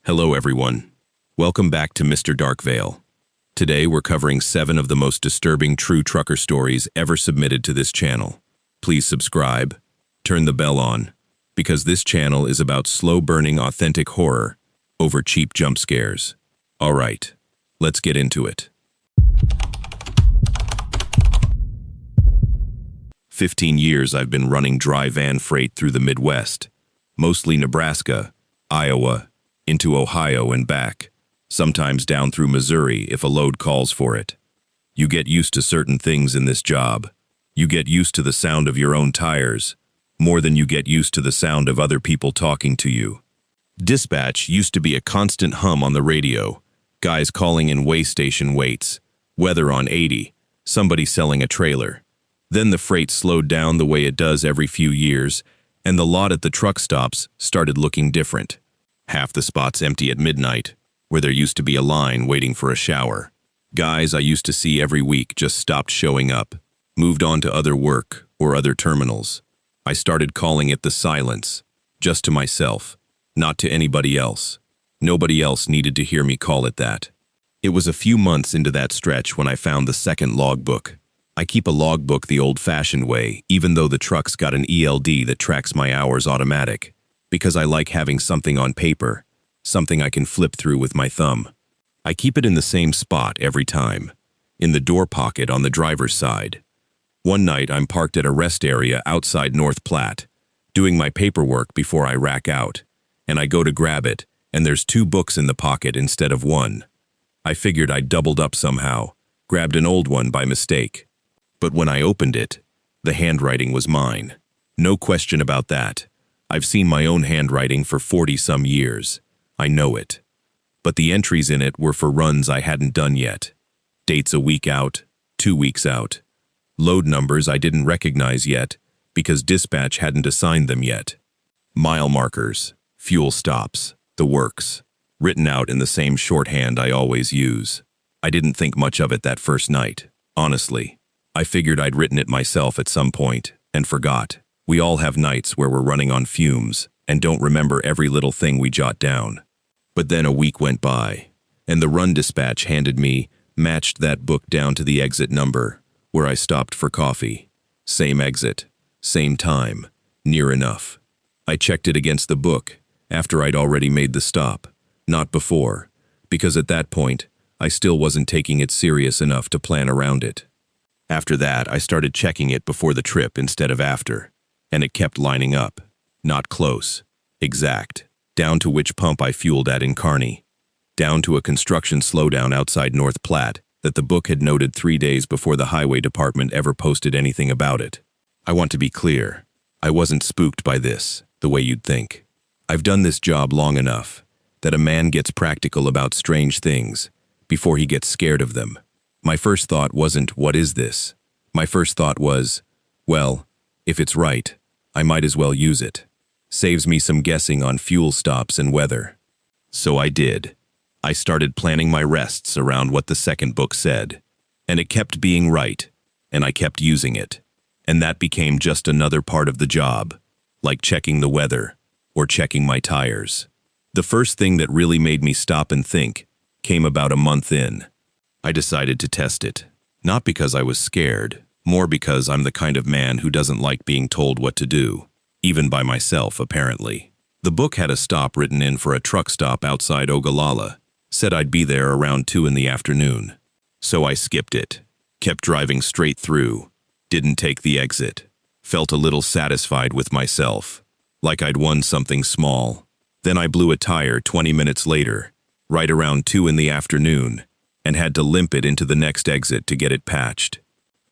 Hello everyone. Welcome back to Mr. Darkvale. Today we're covering 7 of the most disturbing true trucker stories ever submitted to this channel. Please subscribe, turn the bell on, because this channel is about slow-burning authentic horror over cheap jump scares. Alright, let's get into it. 15 years I've been running dry van freight through the Midwest, mostly Nebraska, Iowa, into Ohio and back, sometimes down through Missouri if a load calls for it. You get used to certain things in this job. You get used to the sound of your own tires, more than you get used to the sound of other people talking to you. Dispatch used to be a constant hum on the radio, guys calling in way station waits, weather on 80, somebody selling a trailer. Then the freight slowed down the way it does every few years, and the lot at the truck stops started looking different. Half the spots empty at midnight, where there used to be a line waiting for a shower. Guys I used to see every week just stopped showing up, moved on to other work or other terminals. I started calling it the silence, just to myself, not to anybody else. Nobody else needed to hear me call it that. It was a few months into that stretch when I found the second logbook. I keep a logbook the old-fashioned way, even though the truck's got an ELD that tracks my hours automatic, because I like having something on paper, something I can flip through with my thumb. I keep it in the same spot every time, in the door pocket on the driver's side. One night I'm parked at a rest area outside North Platte, doing my paperwork before I rack out, and I go to grab it, and there's 2 books in the pocket instead of 1. I figured I'd doubled up somehow, grabbed an old one by mistake. But when I opened it, the handwriting was mine. No question about that. I've seen my own handwriting for 40-some years. I know it. But the entries in it were for runs I hadn't done yet. Dates a week out, 2 weeks out. Load numbers I didn't recognize yet, because dispatch hadn't assigned them yet. Mile markers, fuel stops, the works, written out in the same shorthand I always use. I didn't think much of it that first night, honestly. I figured I'd written it myself at some point, and forgot. We all have nights where we're running on fumes, and don't remember every little thing we jot down. But then a week went by, and the run dispatch handed me matched that book down to the exit number, where I stopped for coffee. Same exit, same time, near enough. I checked it against the book, after I'd already made the stop, not before, because at that point, I still wasn't taking it serious enough to plan around it. After that, I started checking it before the trip instead of after, and it kept lining up. Not close, exact, down to which pump I fueled at in Kearney, down to a construction slowdown outside North Platte that the book had noted 3 days before the highway department ever posted anything about it. I want to be clear, I wasn't spooked by this, the way you'd think. I've done this job long enough that a man gets practical about strange things before he gets scared of them. My first thought wasn't, what is this? My first thought was, well, if it's right, I might as well use it. Saves me some guessing on fuel stops and weather. So I did. I started planning my rests around what the second book said, and it kept being right, and I kept using it. And that became just another part of the job, like checking the weather or checking my tires. The first thing that really made me stop and think came about a month in. I decided to test it, not because I was scared, more because I'm the kind of man who doesn't like being told what to do, even by myself, apparently. The book had a stop written in for a truck stop outside Ogallala, said I'd be there around 2 in the afternoon. So I skipped it, kept driving straight through, didn't take the exit, felt a little satisfied with myself, like I'd won something small. Then I blew a tire 20 minutes later, right around 2 in the afternoon, and had to limp it into the next exit to get it patched.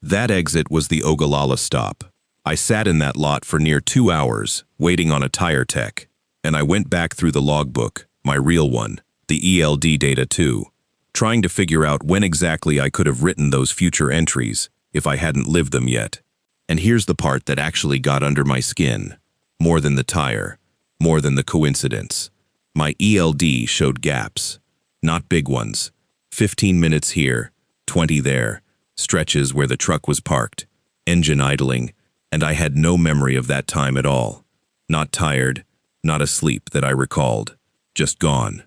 That exit was the Ogallala stop. I sat in that lot for near 2 hours, waiting on a tire tech, and I went back through the logbook, my real one, the ELD data too, trying to figure out when exactly I could have written those future entries if I hadn't lived them yet. And here's the part that actually got under my skin, more than the tire, more than the coincidence. My ELD showed gaps, not big ones. 15 minutes here, 20 there, stretches where the truck was parked, engine idling, and I had no memory of that time at all. Not tired, not asleep that I recalled, just gone.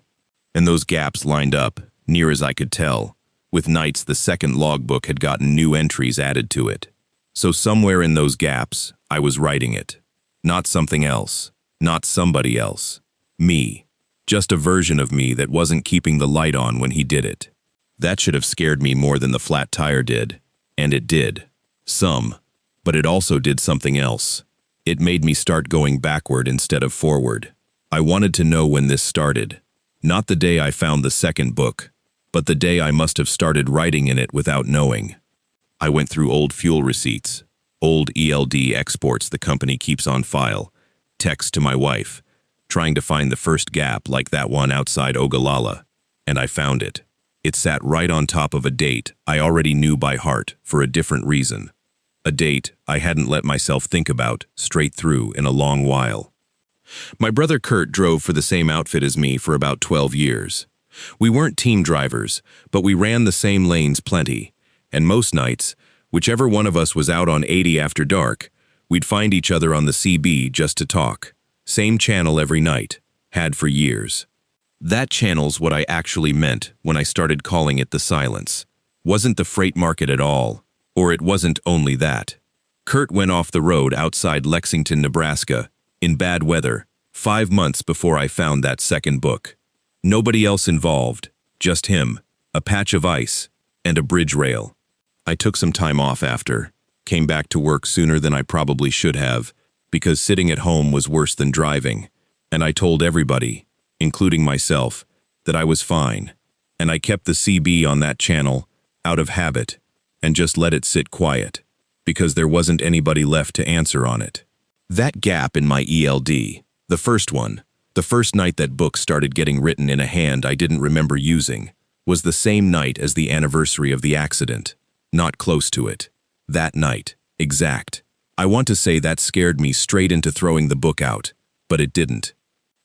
And those gaps lined up, near as I could tell. With nights, the second logbook had gotten new entries added to it. So somewhere in those gaps, I was writing it. Not something else. Not somebody else. Me. Just a version of me that wasn't keeping the light on when he did it. That should have scared me more than the flat tire did. And it did. Some. But it also did something else. It made me start going backward instead of forward. I wanted to know when this started. Not the day I found the second book, but the day I must have started writing in it without knowing. I went through old fuel receipts, old ELD exports the company keeps on file, text to my wife, trying to find the first gap like that one outside Ogallala, and I found it. It sat right on top of a date I already knew by heart for a different reason. A date I hadn't let myself think about straight through in a long while. My brother Kurt drove for the same outfit as me for about 12 years. We weren't team drivers, but we ran the same lanes plenty, and most nights, whichever one of us was out on 80 after dark, we'd find each other on the CB just to talk. Same channel every night, had for years. That channel's what I actually meant when I started calling it the silence. Wasn't the freight market at all, or it wasn't only that. Kurt went off the road outside Lexington, Nebraska, in bad weather, 5 months before I found that second book. Nobody else involved, just him, a patch of ice, and a bridge rail. I took some time off after, came back to work sooner than I probably should have, because sitting at home was worse than driving, and I told everybody, including myself, that I was fine, and I kept the CB on that channel, out of habit, and just let it sit quiet, because there wasn't anybody left to answer on it. That gap in my ELD, the first one, the first night that book started getting written in a hand I didn't remember using, was the same night as the anniversary of the accident, not close to it. That night, exact. I want to say that scared me straight into throwing the book out, but it didn't.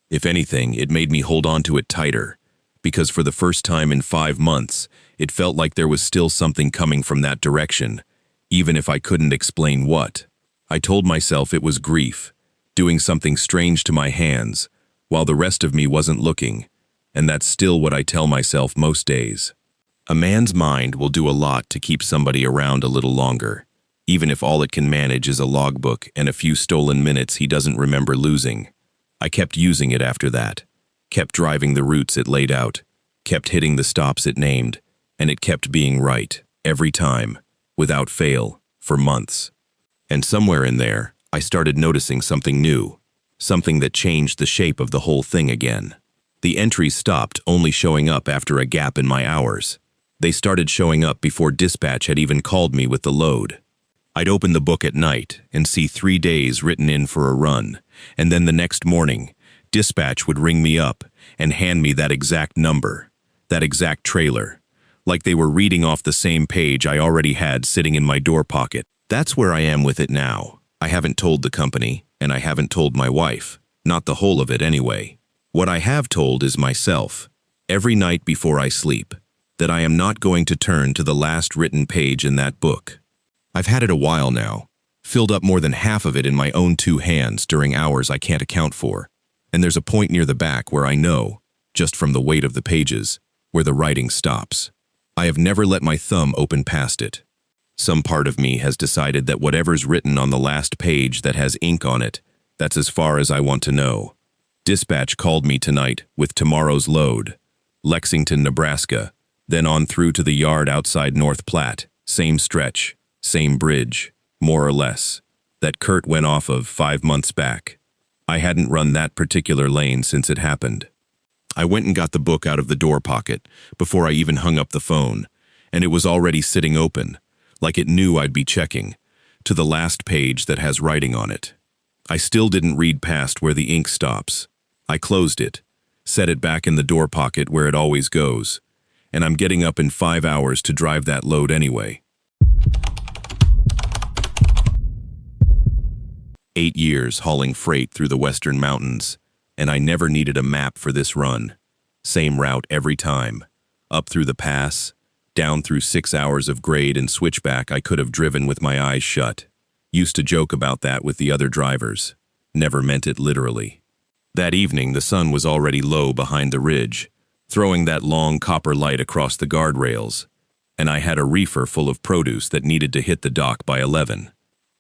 If anything, it made me hold on to it tighter, because for the first time in 5 months, it felt like there was still something coming from that direction, even if I couldn't explain what. I told myself it was grief, doing something strange to my hands, while the rest of me wasn't looking, and that's still what I tell myself most days. A man's mind will do a lot to keep somebody around a little longer, even if all it can manage is a logbook and a few stolen minutes he doesn't remember losing. I kept using it after that, kept driving the routes it laid out, kept hitting the stops it named, and it kept being right, every time, without fail, for months. And somewhere in there, I started noticing something new, something that changed the shape of the whole thing again. The entries stopped only showing up after a gap in my hours. They started showing up before dispatch had even called me with the load. I'd open the book at night and see 3 days written in for a run, and then the next morning, dispatch would ring me up and hand me that exact number, that exact trailer, like they were reading off the same page I already had sitting in my door pocket. That's where I am with it now. I haven't told the company, and I haven't told my wife, not the whole of it anyway. What I have told is myself, every night before I sleep, that I am not going to turn to the last written page in that book. I've had it a while now, filled up more than half of it in my own 2 hands during hours I can't account for, and there's a point near the back where I know, just from the weight of the pages, where the writing stops. I have never let my thumb open past it. Some part of me has decided that whatever's written on the last page that has ink on it, that's as far as I want to know. Dispatch called me tonight with tomorrow's load, Lexington, Nebraska, then on through to the yard outside North Platte, same stretch, same bridge, more or less, that Kurt went off of 5 months back. I hadn't run that particular lane since it happened. I went and got the book out of the door pocket before I even hung up the phone, and it was already sitting open, like it knew I'd be checking, to the last page that has writing on it. I still didn't read past where the ink stops. I closed it, set it back in the door pocket where it always goes, and I'm getting up in 5 hours to drive that load anyway. 8 years hauling freight through the western mountains, and I never needed a map for this run. Same route every time. Up through the pass, down through 6 hours of grade and switchback I could have driven with my eyes shut. Used to joke about that with the other drivers. Never meant it literally. That evening the sun was already low behind the ridge, throwing that long copper light across the guardrails, and I had a reefer full of produce that needed to hit the dock by 11.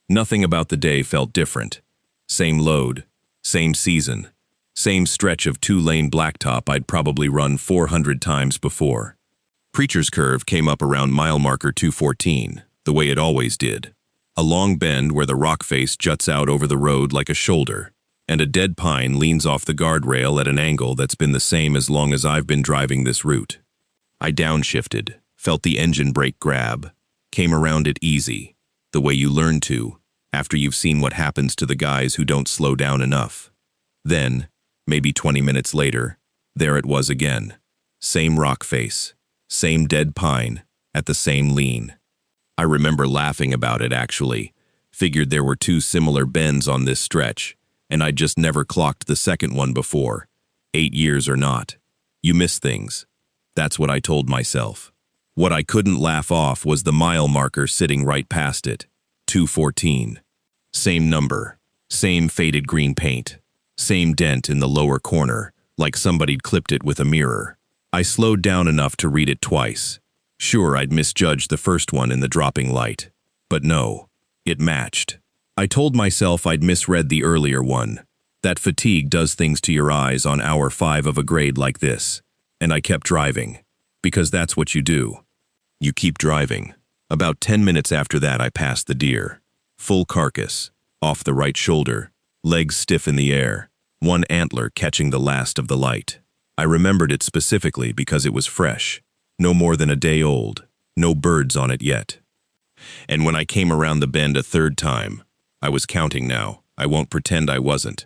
Nothing about the day felt different. Same load, same season, same stretch of two-lane blacktop I'd probably run 400 times before. Preacher's Curve came up around mile marker 214, the way it always did. A long bend where the rock face juts out over the road like a shoulder, and a dead pine leans off the guardrail at an angle that's been the same as long as I've been driving this route. I downshifted, felt the engine brake grab, came around it easy, the way you learn to, after you've seen what happens to the guys who don't slow down enough. Then, maybe 20 minutes later, there it was again. Same rock face, same dead pine, at the same lean. I remember laughing about it actually, figured there were two similar bends on this stretch, and I'd just never clocked the second one before, 8 years or not. You miss things. That's what I told myself. What I couldn't laugh off was the mile marker sitting right past it, 214. Same number, same faded green paint, same dent in the lower corner, like somebody'd clipped it with a mirror. I slowed down enough to read it twice. Sure, I'd misjudged the first one in the dropping light. But no, it matched. I told myself I'd misread the earlier one, that fatigue does things to your eyes on hour 5 of a grade like this, and I kept driving, because that's what you do. You keep driving. About 10 minutes after that I passed the deer. Full carcass, off the right shoulder, legs stiff in the air, one antler catching the last of the light. I remembered it specifically because it was fresh, no more than a day old, no birds on it yet. And when I came around the bend a third time, I was counting now, I won't pretend I wasn't.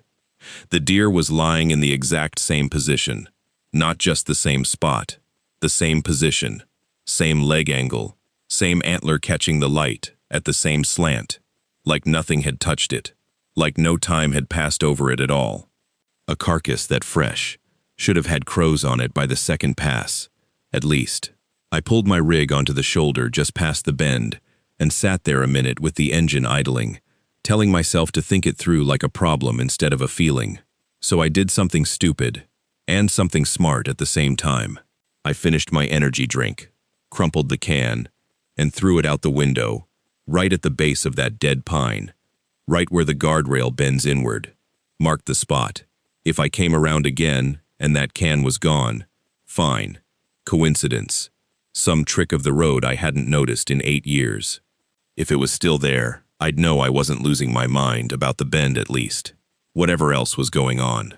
The deer was lying in the exact same position, not just the same spot, the same position, same leg angle, same antler catching the light, at the same slant, like nothing had touched it, like no time had passed over it at all. A carcass that fresh, should have had crows on it by the second pass, at least. I pulled my rig onto the shoulder just past the bend and sat there a minute with the engine idling, telling myself to think it through like a problem instead of a feeling. So I did something stupid and something smart at the same time. I finished my energy drink, crumpled the can, and threw it out the window, right at the base of that dead pine, right where the guardrail bends inward. Marked the spot. If I came around again and that can was gone, fine. Coincidence. Some trick of the road I hadn't noticed in 8 years. If it was still there, I'd know I wasn't losing my mind about the bend at least. Whatever else was going on.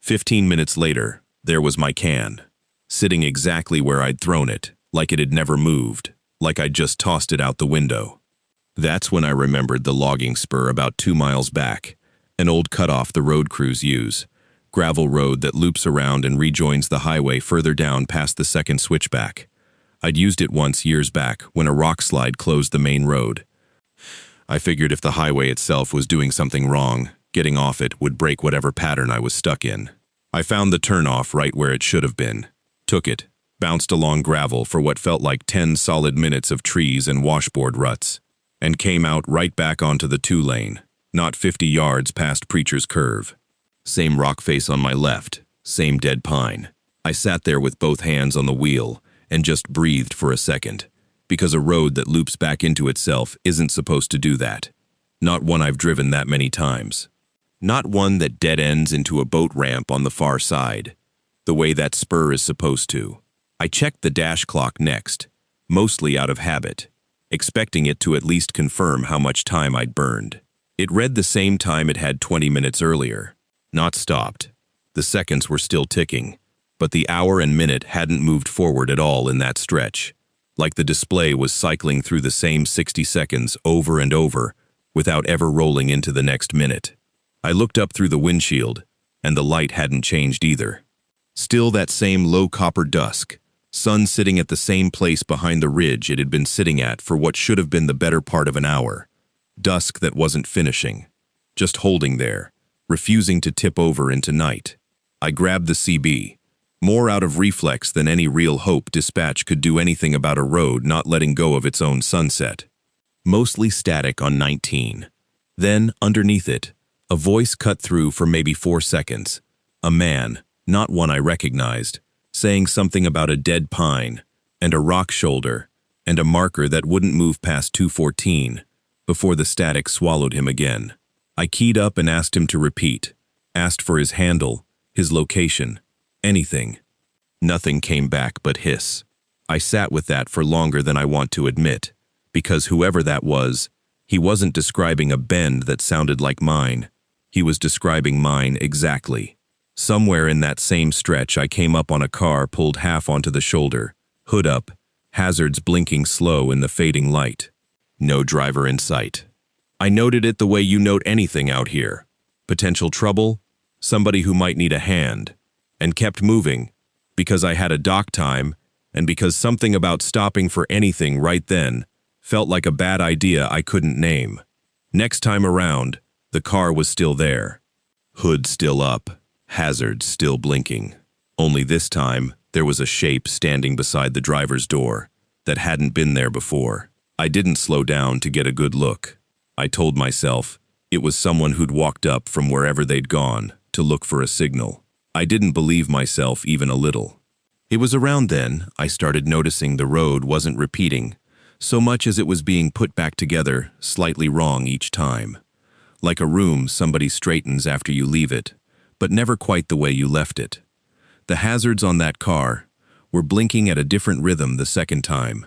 15 minutes later, there was my can, sitting exactly where I'd thrown it, like it had never moved, like I'd just tossed it out the window. That's when I remembered the logging spur about 2 miles back, an old cutoff the road crews use, gravel road that loops around and rejoins the highway further down past the second switchback. I'd used it once years back when a rock slide closed the main road. I figured if the highway itself was doing something wrong, getting off it would break whatever pattern I was stuck in. I found the turnoff right where it should have been, took it, bounced along gravel for what felt like 10 solid minutes of trees and washboard ruts, and came out right back onto the 2-lane, not 50 yards past Preacher's Curve. Same rock face on my left, same dead pine. I sat there with both hands on the wheel and just breathed for a second, because a road that loops back into itself isn't supposed to do that. Not one I've driven that many times. Not one that dead ends into a boat ramp on the far side, the way that spur is supposed to. I checked the dash clock next, mostly out of habit, expecting it to at least confirm how much time I'd burned. It read the same time it had 20 minutes earlier, not stopped. The seconds were still ticking, but the hour and minute hadn't moved forward at all in that stretch, like the display was cycling through the same 60 seconds over and over without ever rolling into the next minute. I looked up through the windshield, and the light hadn't changed either. Still that same low copper dusk, sun sitting at the same place behind the ridge it had been sitting at for what should have been the better part of an hour. Dusk that wasn't finishing, just holding there, refusing to tip over into night. I grabbed the CB, more out of reflex than any real hope dispatch could do anything about a road not letting go of its own sunset. Mostly static on 19. Then, underneath it, a voice cut through for maybe 4 seconds. A man, not one I recognized, saying something about a dead pine, and a rock shoulder, and a marker that wouldn't move past 214, before the static swallowed him again. I keyed up and asked him to repeat, asked for his handle, his location, anything. Nothing came back but hiss. I sat with that for longer than I want to admit, because whoever that was, he wasn't describing a bend that sounded like mine. He was describing mine exactly. Somewhere in that same stretch, I came up on a car pulled half onto the shoulder, hood up, hazards blinking slow in the fading light. No driver in sight. I noted it the way you note anything out here. Potential trouble, somebody who might need a hand, and kept moving, because I had a dock time, and because something about stopping for anything right then felt like a bad idea I couldn't name. Next time around, the car was still there. Hood still up, hazards still blinking. Only this time, there was a shape standing beside the driver's door that hadn't been there before. I didn't slow down to get a good look. I told myself it was someone who'd walked up from wherever they'd gone to look for a signal. I didn't believe myself even a little. It was around then I started noticing the road wasn't repeating so much as it was being put back together slightly wrong each time. Like a room somebody straightens after you leave it, but never quite the way you left it. The hazards on that car were blinking at a different rhythm the second time.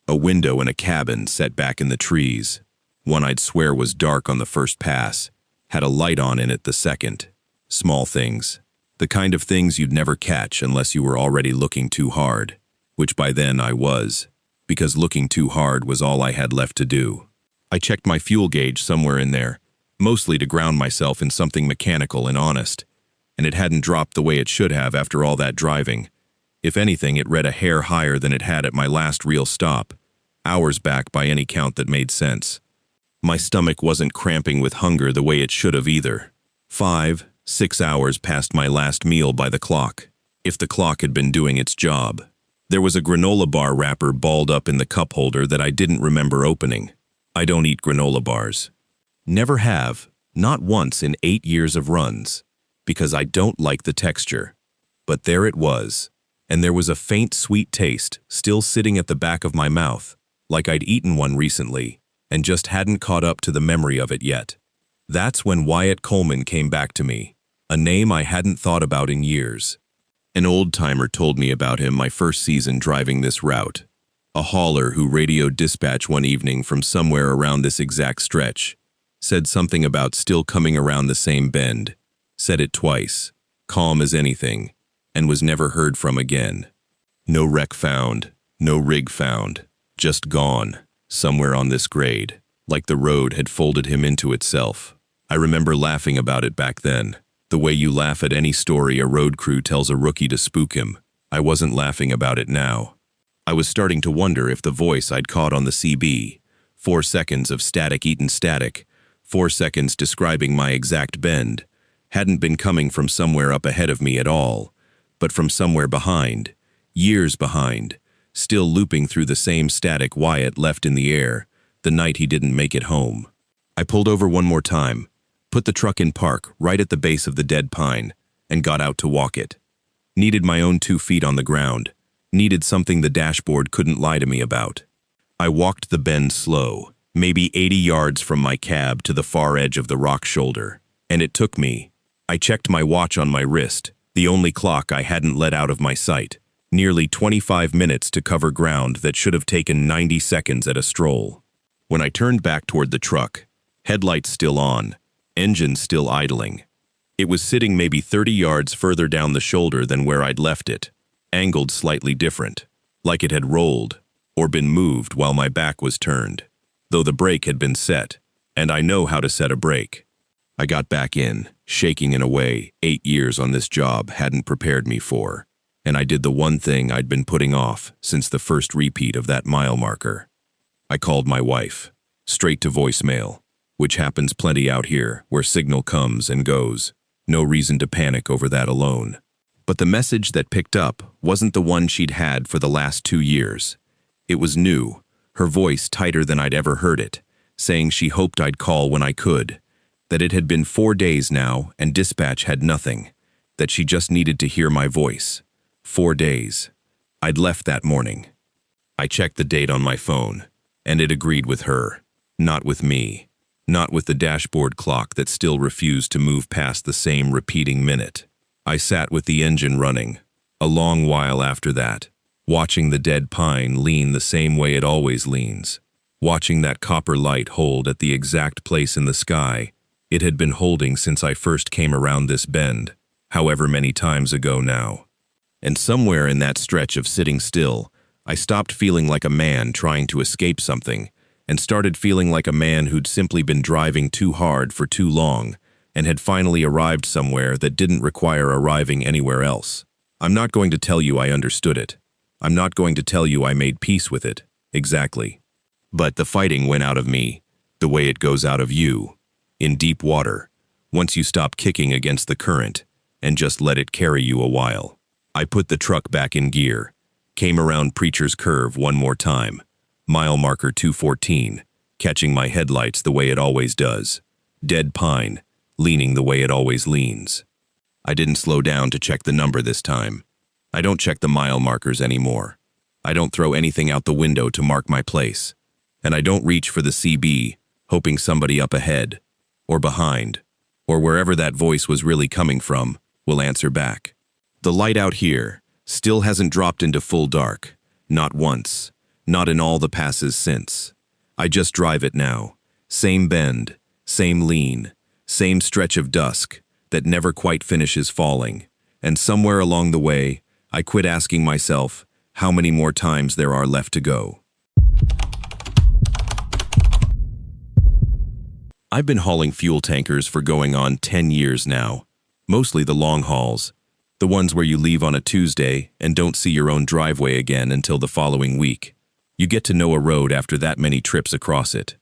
A window in a cabin set back in the trees, one I'd swear was dark on the first pass, had a light on in it the second. Small things. The kind of things you'd never catch unless you were already looking too hard, which by then I was, because looking too hard was all I had left to do. I checked my fuel gauge somewhere in there, mostly to ground myself in something mechanical and honest, and it hadn't dropped the way it should have after all that driving. If anything, it read a hair higher than it had at my last real stop, hours back by any count that made sense. My stomach wasn't cramping with hunger the way it should have either. 5-6 hours past my last meal by the clock, if the clock had been doing its job. There was a granola bar wrapper balled up in the cup holder that I didn't remember opening. I don't eat granola bars. Never have, not once in 8 years of runs, because I don't like the texture. But there it was, and there was a faint sweet taste still sitting at the back of my mouth, like I'd eaten one recently, and just hadn't caught up to the memory of it yet. That's when Wyatt Coleman came back to me, a name I hadn't thought about in years. An old-timer told me about him my first season driving this route. A hauler who radioed dispatch one evening from somewhere around this exact stretch. Said something about still coming around the same bend. Said it twice, calm as anything, and was never heard from again. No wreck found, no rig found, just gone, somewhere on this grade, like the road had folded him into itself. I remember laughing about it back then. The way you laugh at any story a road crew tells a rookie to spook him. I wasn't laughing about it now. I was starting to wonder if the voice I'd caught on the CB, 4 seconds of static eaten static, 4 seconds describing my exact bend, hadn't been coming from somewhere up ahead of me at all, but from somewhere behind, years behind, still looping through the same static Wyatt left in the air the night he didn't make it home. I pulled over one more time, put the truck in park right at the base of the dead pine, and got out to walk it. Needed my own 2 feet on the ground, needed something the dashboard couldn't lie to me about. I walked the bend slow, maybe 80 yards from my cab to the far edge of the rock shoulder, and it took me. I checked my watch on my wrist, the only clock I hadn't let out of my sight, nearly 25 minutes to cover ground that should have taken 90 seconds at a stroll. When I turned back toward the truck, headlights still on, engine still idling. It was sitting maybe 30 yards further down the shoulder than where I'd left it, angled slightly different, like it had rolled or been moved while my back was turned, though the brake had been set, and I know how to set a brake. I got back in, shaking in a way 8 years on this job hadn't prepared me for, and I did the one thing I'd been putting off since the first repeat of that mile marker. I called my wife, straight to voicemail, which happens plenty out here where signal comes and goes. No reason to panic over that alone. But the message that picked up wasn't the one she'd had for the last 2 years. It was new, her voice tighter than I'd ever heard it, saying she hoped I'd call when I could, that it had been 4 days now and dispatch had nothing, that she just needed to hear my voice. 4 days. I'd left that morning. I checked the date on my phone, and it agreed with her. Not with me. Not with the dashboard clock that still refused to move past the same repeating minute. I sat with the engine running, a long while after that, watching the dead pine lean the same way it always leans, watching that copper light hold at the exact place in the sky it had been holding since I first came around this bend, however many times ago now. And somewhere in that stretch of sitting still, I stopped feeling like a man trying to escape something and started feeling like a man who'd simply been driving too hard for too long and had finally arrived somewhere that didn't require arriving anywhere else. I'm not going to tell you I understood it. I'm not going to tell you I made peace with it, exactly. But the fighting went out of me, the way it goes out of you, in deep water, once you stop kicking against the current and just let it carry you a while. I put the truck back in gear, came around Preacher's Curve one more time, mile marker 214, catching my headlights the way it always does, dead pine, leaning the way it always leans. I didn't slow down to check the number this time. I don't check the mile markers anymore. I don't throw anything out the window to mark my place. And I don't reach for the CB, hoping somebody up ahead, or behind, or wherever that voice was really coming from, will answer back. The light out here still hasn't dropped into full dark, not once, not in all the passes since. I just drive it now, same bend, same lean, same stretch of dusk that never quite finishes falling, and somewhere along the way, I quit asking myself how many more times there are left to go. I've been hauling fuel tankers for going on 10 years now, mostly the long hauls, the ones where you leave on a Tuesday and don't see your own driveway again until the following week. You get to know a road after that many trips across it.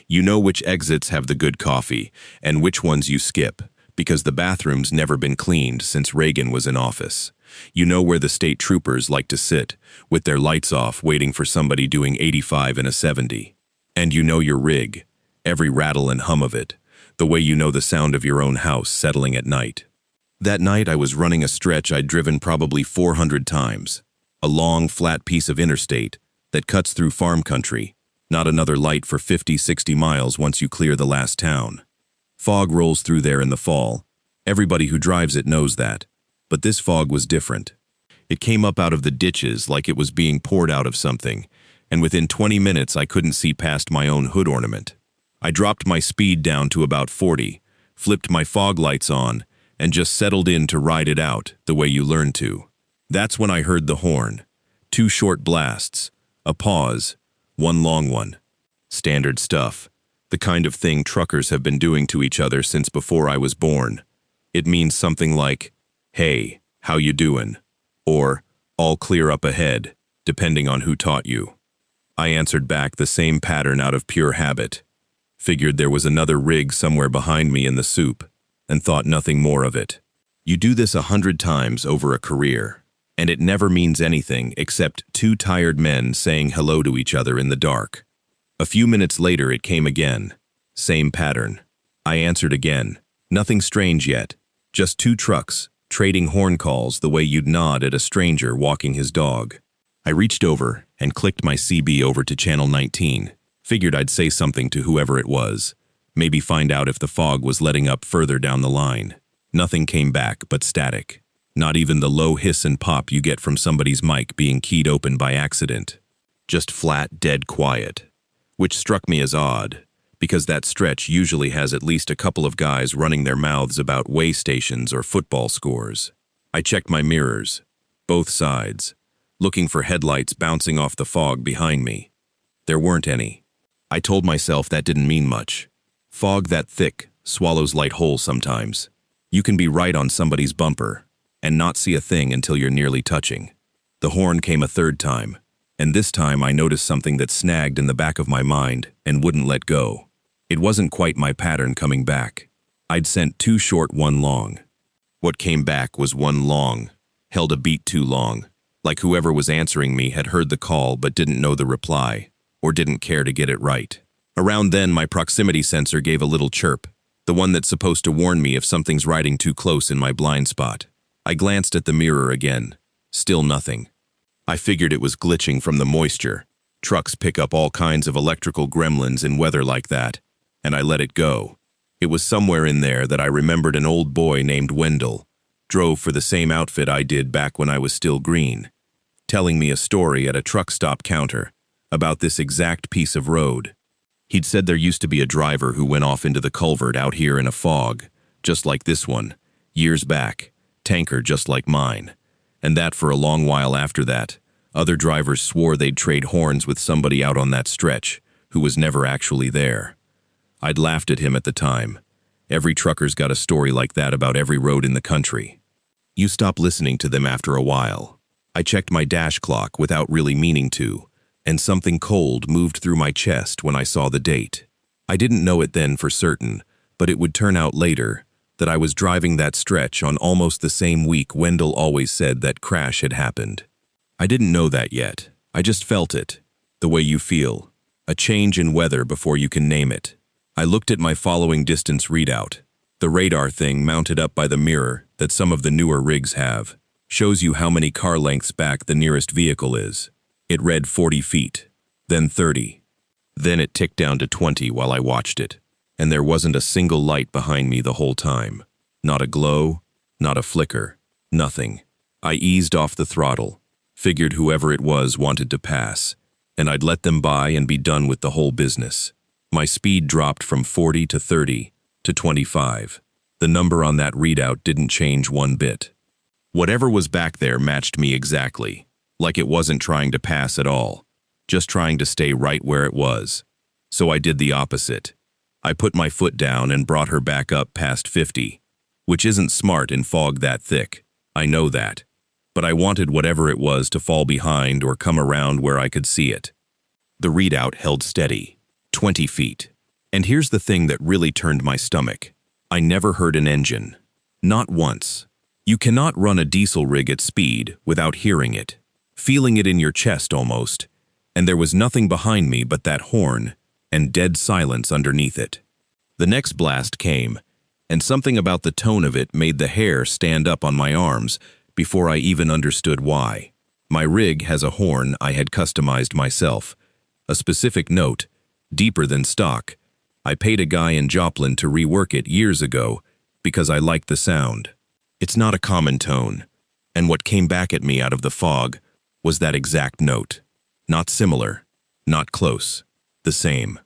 You know which exits have the good coffee and which ones you skip, because the bathroom's never been cleaned since Reagan was in office. You know where the state troopers like to sit, with their lights off waiting for somebody doing 85 in a 70. And you know your rig, every rattle and hum of it, the way you know the sound of your own house settling at night. That night I was running a stretch I'd driven probably 400 times, a long, flat piece of interstate that cuts through farm country, not another light for 50-60 miles once you clear the last town. Fog rolls through there in the fall. Everybody who drives it knows that. But this fog was different. It came up out of the ditches like it was being poured out of something, and within 20 minutes I couldn't see past my own hood ornament. I dropped my speed down to about 40, flipped my fog lights on, and just settled in to ride it out the way you learn to. That's when I heard the horn. 2 short blasts, a pause, 1 long one. Standard stuff, the kind of thing truckers have been doing to each other since before I was born. It means something like, "Hey, how you doin'?" Or, "All clear up ahead," depending on who taught you. I answered back the same pattern out of pure habit. Figured there was another rig somewhere behind me in the soup, and thought nothing more of it. You do this 100 times over a career, and it never means anything except 2 tired men saying hello to each other in the dark. A few minutes later it came again. Same pattern. I answered again. Nothing strange yet. Just 2 trucks, trading horn calls the way you'd nod at a stranger walking his dog. I reached over and clicked my CB over to channel 19. Figured I'd say something to whoever it was. Maybe find out if the fog was letting up further down the line. Nothing came back but static. Not even the low hiss and pop you get from somebody's mic being keyed open by accident. Just flat, dead quiet. Which struck me as odd, because that stretch usually has at least a couple of guys running their mouths about way stations or football scores. I checked my mirrors, both sides, looking for headlights bouncing off the fog behind me. There weren't any. I told myself that didn't mean much. Fog that thick swallows light whole sometimes. You can be right on somebody's bumper and not see a thing until you're nearly touching. The horn came a 3rd time, and this time I noticed something that snagged in the back of my mind and wouldn't let go. It wasn't quite my pattern coming back. I'd sent 2 short, 1 long. What came back was 1 long, held a beat too long, like whoever was answering me had heard the call but didn't know the reply, or didn't care to get it right. Around then, my proximity sensor gave a little chirp, the one that's supposed to warn me if something's riding too close in my blind spot. I glanced at the mirror again. Still nothing. I figured it was glitching from the moisture. Trucks pick up all kinds of electrical gremlins in weather like that, and I let it go. It was somewhere in there that I remembered an old boy named Wendell, drove for the same outfit I did back when I was still green, telling me a story at a truck stop counter about this exact piece of road. He'd said there used to be a driver who went off into the culvert out here in a fog, just like this one, years back, tanker just like mine, and that for a long while after that, other drivers swore they'd trade horns with somebody out on that stretch who was never actually there. I'd laughed at him at the time. Every trucker's got a story like that about every road in the country. You stop listening to them after a while. I checked my dash clock without really meaning to, and something cold moved through my chest when I saw the date. I didn't know it then for certain, but it would turn out later that I was driving that stretch on almost the same week Wendell always said that crash had happened. I didn't know that yet. I just felt it, the way you feel, a change in weather before you can name it. I looked at my following distance readout. The radar thing mounted up by the mirror that some of the newer rigs have shows you how many car lengths back the nearest vehicle is. It read 40 feet, then 30. Then it ticked down to 20 while I watched it, and there wasn't a single light behind me the whole time. Not a glow, not a flicker, nothing. I eased off the throttle, figured whoever it was wanted to pass, and I'd let them by and be done with the whole business. My speed dropped from 40 to 30 to 25. The number on that readout didn't change one bit. Whatever was back there matched me exactly, like it wasn't trying to pass at all, just trying to stay right where it was. So I did the opposite. I put my foot down and brought her back up past 50, which isn't smart in fog that thick. I know that. But I wanted whatever it was to fall behind or come around where I could see it. The readout held steady, 20 feet. And here's the thing that really turned my stomach. I never heard an engine. Not once. You cannot run a diesel rig at speed without hearing it, feeling it in your chest almost, and there was nothing behind me but that horn and dead silence underneath it. The next blast came, and something about the tone of it made the hair stand up on my arms before I even understood why. My rig has a horn I had customized myself, a specific note, deeper than stock. I paid a guy in Joplin to rework it years ago because I liked the sound. It's not a common tone, and what came back at me out of the fog was that exact note. Not similar, not close, the same.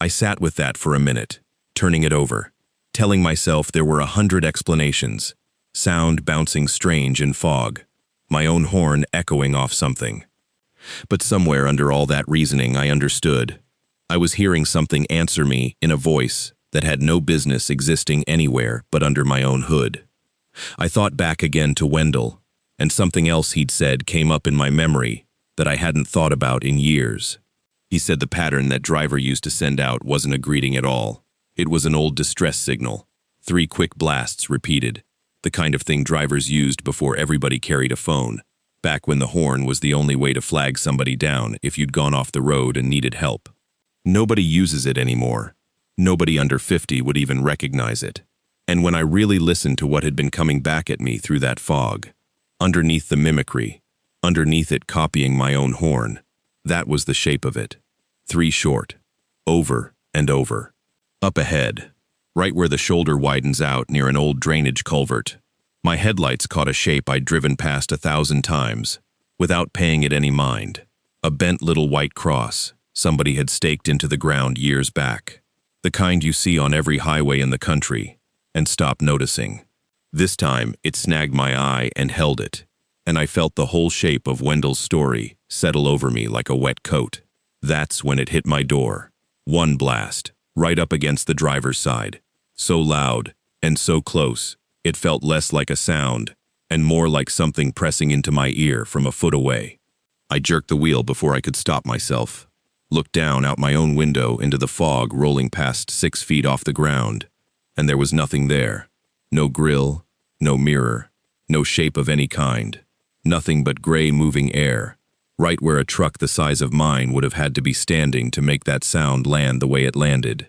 I sat with that for a minute, turning it over, telling myself there were 100 explanations, sound bouncing strange in fog, my own horn echoing off something. But somewhere under all that reasoning I understood. I was hearing something answer me in a voice that had no business existing anywhere but under my own hood. I thought back again to Wendell, and something else he'd said came up in my memory that I hadn't thought about in years. He said the pattern that driver used to send out wasn't a greeting at all. It was an old distress signal, 3 quick blasts repeated, the kind of thing drivers used before everybody carried a phone, back when the horn was the only way to flag somebody down if you'd gone off the road and needed help. Nobody uses it anymore. Nobody under 50 would even recognize it. And when I really listened to what had been coming back at me through that fog, underneath the mimicry, underneath it copying my own horn, that was the shape of it. 3 short, over and over. Up ahead, right where the shoulder widens out near an old drainage culvert, my headlights caught a shape I'd driven past 1,000 times, without paying it any mind. A bent little white cross somebody had staked into the ground years back, the kind you see on every highway in the country, and stop noticing. This time, it snagged my eye and held it, and I felt the whole shape of Wendell's story settle over me like a wet coat. That's when it hit my door. One blast, right up against the driver's side. So loud and so close, it felt less like a sound and more like something pressing into my ear from a foot away. I jerked the wheel before I could stop myself, looked down out my own window into the fog rolling past 6 feet off the ground, and there was nothing there. No grill, no mirror, no shape of any kind. Nothing but gray moving air, right where a truck the size of mine would have had to be standing to make that sound land the way it landed.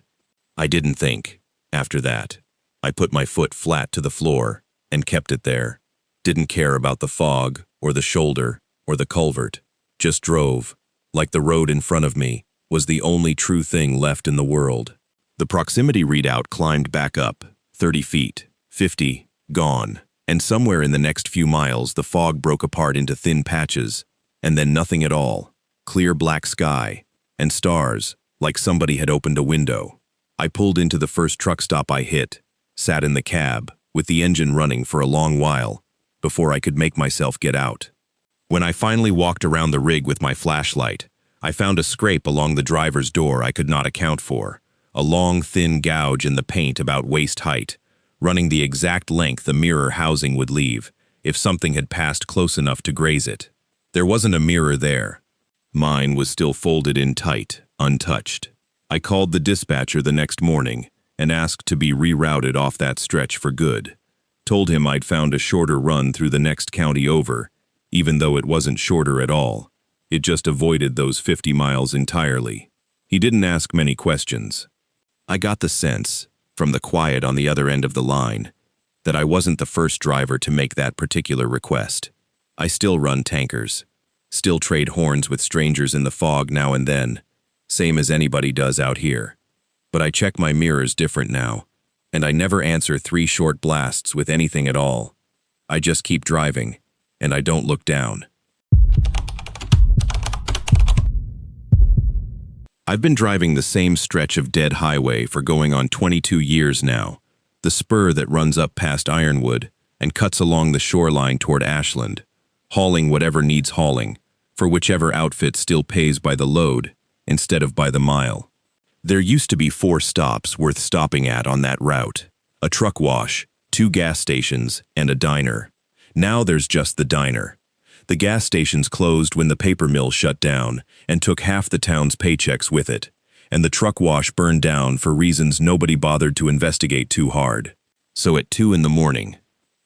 I didn't think, after that. I put my foot flat to the floor and kept it there. Didn't care about the fog or the shoulder, or the culvert. Just drove, like the road in front of me was the only true thing left in the world. The proximity readout climbed back up, 30 feet, 50, gone, and somewhere in the next few miles the fog broke apart into thin patches, and then nothing at all, clear black sky, and stars, like somebody had opened a window. I pulled into the first truck stop I hit, sat in the cab, with the engine running for a long while, before I could make myself get out. When I finally walked around the rig with my flashlight, I found a scrape along the driver's door I could not account for, a long, thin gouge in the paint about waist height, running the exact length the mirror housing would leave if something had passed close enough to graze it. There wasn't a mirror there. Mine was still folded in tight, untouched. I called the dispatcher the next morning and asked to be rerouted off that stretch for good. Told him I'd found a shorter run through the next county over, even though it wasn't shorter at all. It just avoided those 50 miles entirely. He didn't ask many questions. I got the sense, from the quiet on the other end of the line, that I wasn't the first driver to make that particular request. I still run tankers, still trade horns with strangers in the fog now and then, same as anybody does out here. But I check my mirrors different now, and I never answer 3 short blasts with anything at all. I just keep driving, and I don't look down. I've been driving the same stretch of dead highway for going on 22 years now, the spur that runs up past Ironwood and cuts along the shoreline toward Ashland, hauling whatever needs hauling, for whichever outfit still pays by the load instead of by the mile. There used to be 4 stops worth stopping at on that route, a truck wash, 2 gas stations, and a diner. Now there's just the diner. The gas stations closed when the paper mill shut down and took half the town's paychecks with it, and the truck wash burned down for reasons nobody bothered to investigate too hard. So at 2 in the morning,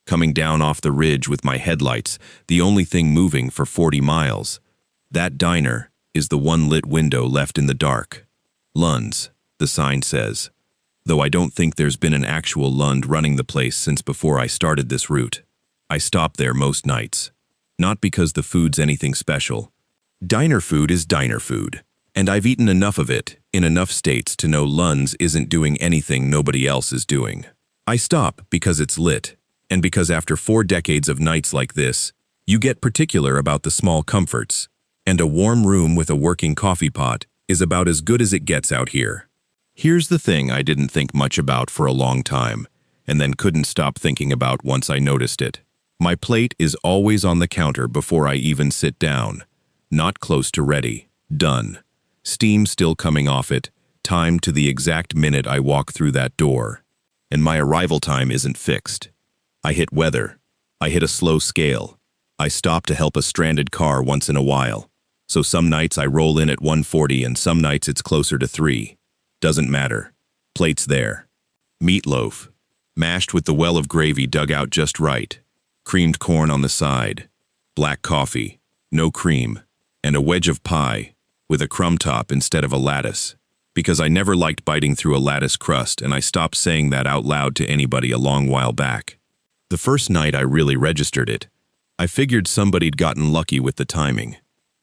coming down off the ridge with my headlights, the only thing moving for 40 miles, that diner is the one lit window left in the dark. Lund's, the sign says, though I don't think there's been an actual Lund running the place since before I started this route. I stop there most nights. Not because the food's anything special. Diner food is diner food, and I've eaten enough of it in enough states to know Lund's isn't doing anything nobody else is doing. I stop because it's lit, and because after 4 decades of nights like this, you get particular about the small comforts, and a warm room with a working coffee pot is about as good as it gets out here. Here's the thing I didn't think much about for a long time, and then couldn't stop thinking about once I noticed it. My plate is always on the counter before I even sit down. Not close to ready. Done. Steam still coming off it, timed to the exact minute I walk through that door. And my arrival time isn't fixed. I hit weather. I hit a slow scale. I stop to help a stranded car once in a while. So some nights I roll in at 140 and some nights it's closer to 3. Doesn't matter. Plate's there. Meatloaf. Mashed with the well of gravy dug out just right. Creamed corn on the side. Black coffee. No cream. And a wedge of pie, with a crumb top instead of a lattice. Because I never liked biting through a lattice crust, and I stopped saying that out loud to anybody a long while back. The first night I really registered it, I figured somebody'd gotten lucky with the timing.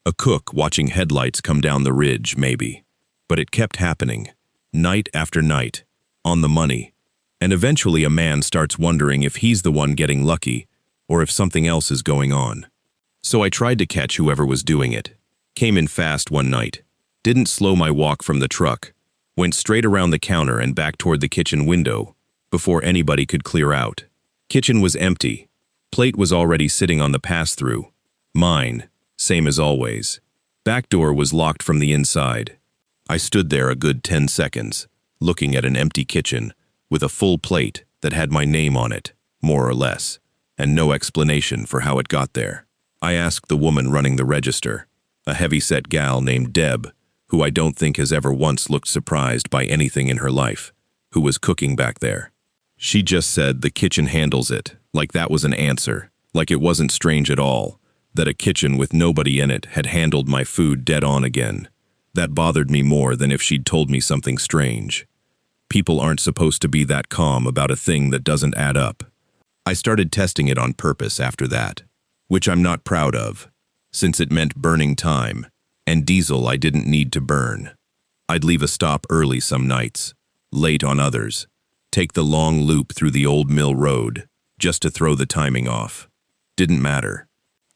A cook watching headlights come down the ridge, maybe. But it kept happening, night after night, on the money. And eventually a man starts wondering if he's the one getting lucky, or if something else is going on. So I tried to catch whoever was doing it. Came in fast one night. Didn't slow my walk from the truck. Went straight around the counter and back toward the kitchen window, before anybody could clear out. Kitchen was empty. Plate was already sitting on the pass-through. Mine, same as always. Back door was locked from the inside. I stood there a good 10 seconds, looking at an empty kitchen, with a full plate that had my name on it, more or less, and no explanation for how it got there. I asked the woman running the register, a heavy-set gal named Deb, who I don't think has ever once looked surprised by anything in her life, who was cooking back there. She just said the kitchen handles it, like that was an answer, like it wasn't strange at all, that a kitchen with nobody in it had handled my food dead on again. That bothered me more than if she'd told me something strange. People aren't supposed to be that calm about a thing that doesn't add up. I started testing it on purpose after that. which I'm not proud of, since it meant burning time, and diesel I didn't need to burn. I'd leave a stop early some nights, late on others, take the long loop through the old mill road, just to throw the timing off. Didn't matter.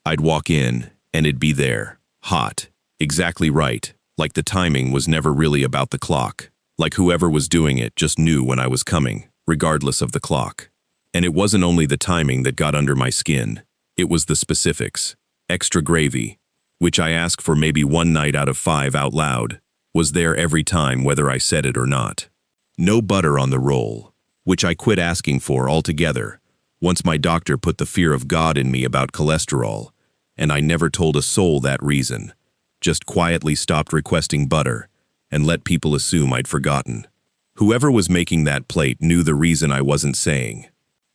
I'd walk in, and it'd be there, hot, exactly right, like the timing was never really about the clock, like whoever was doing it just knew when I was coming, regardless of the clock. And it wasn't only the timing that got under my skin, it was the specifics. Extra gravy, which I asked for maybe one night out of 5 out loud, was there every time whether I said it or not. No butter on the roll, which I quit asking for altogether once my doctor put the fear of God in me about cholesterol, and I never told a soul that reason, just quietly stopped requesting butter and let people assume I'd forgotten. Whoever was making that plate knew the reason I wasn't saying.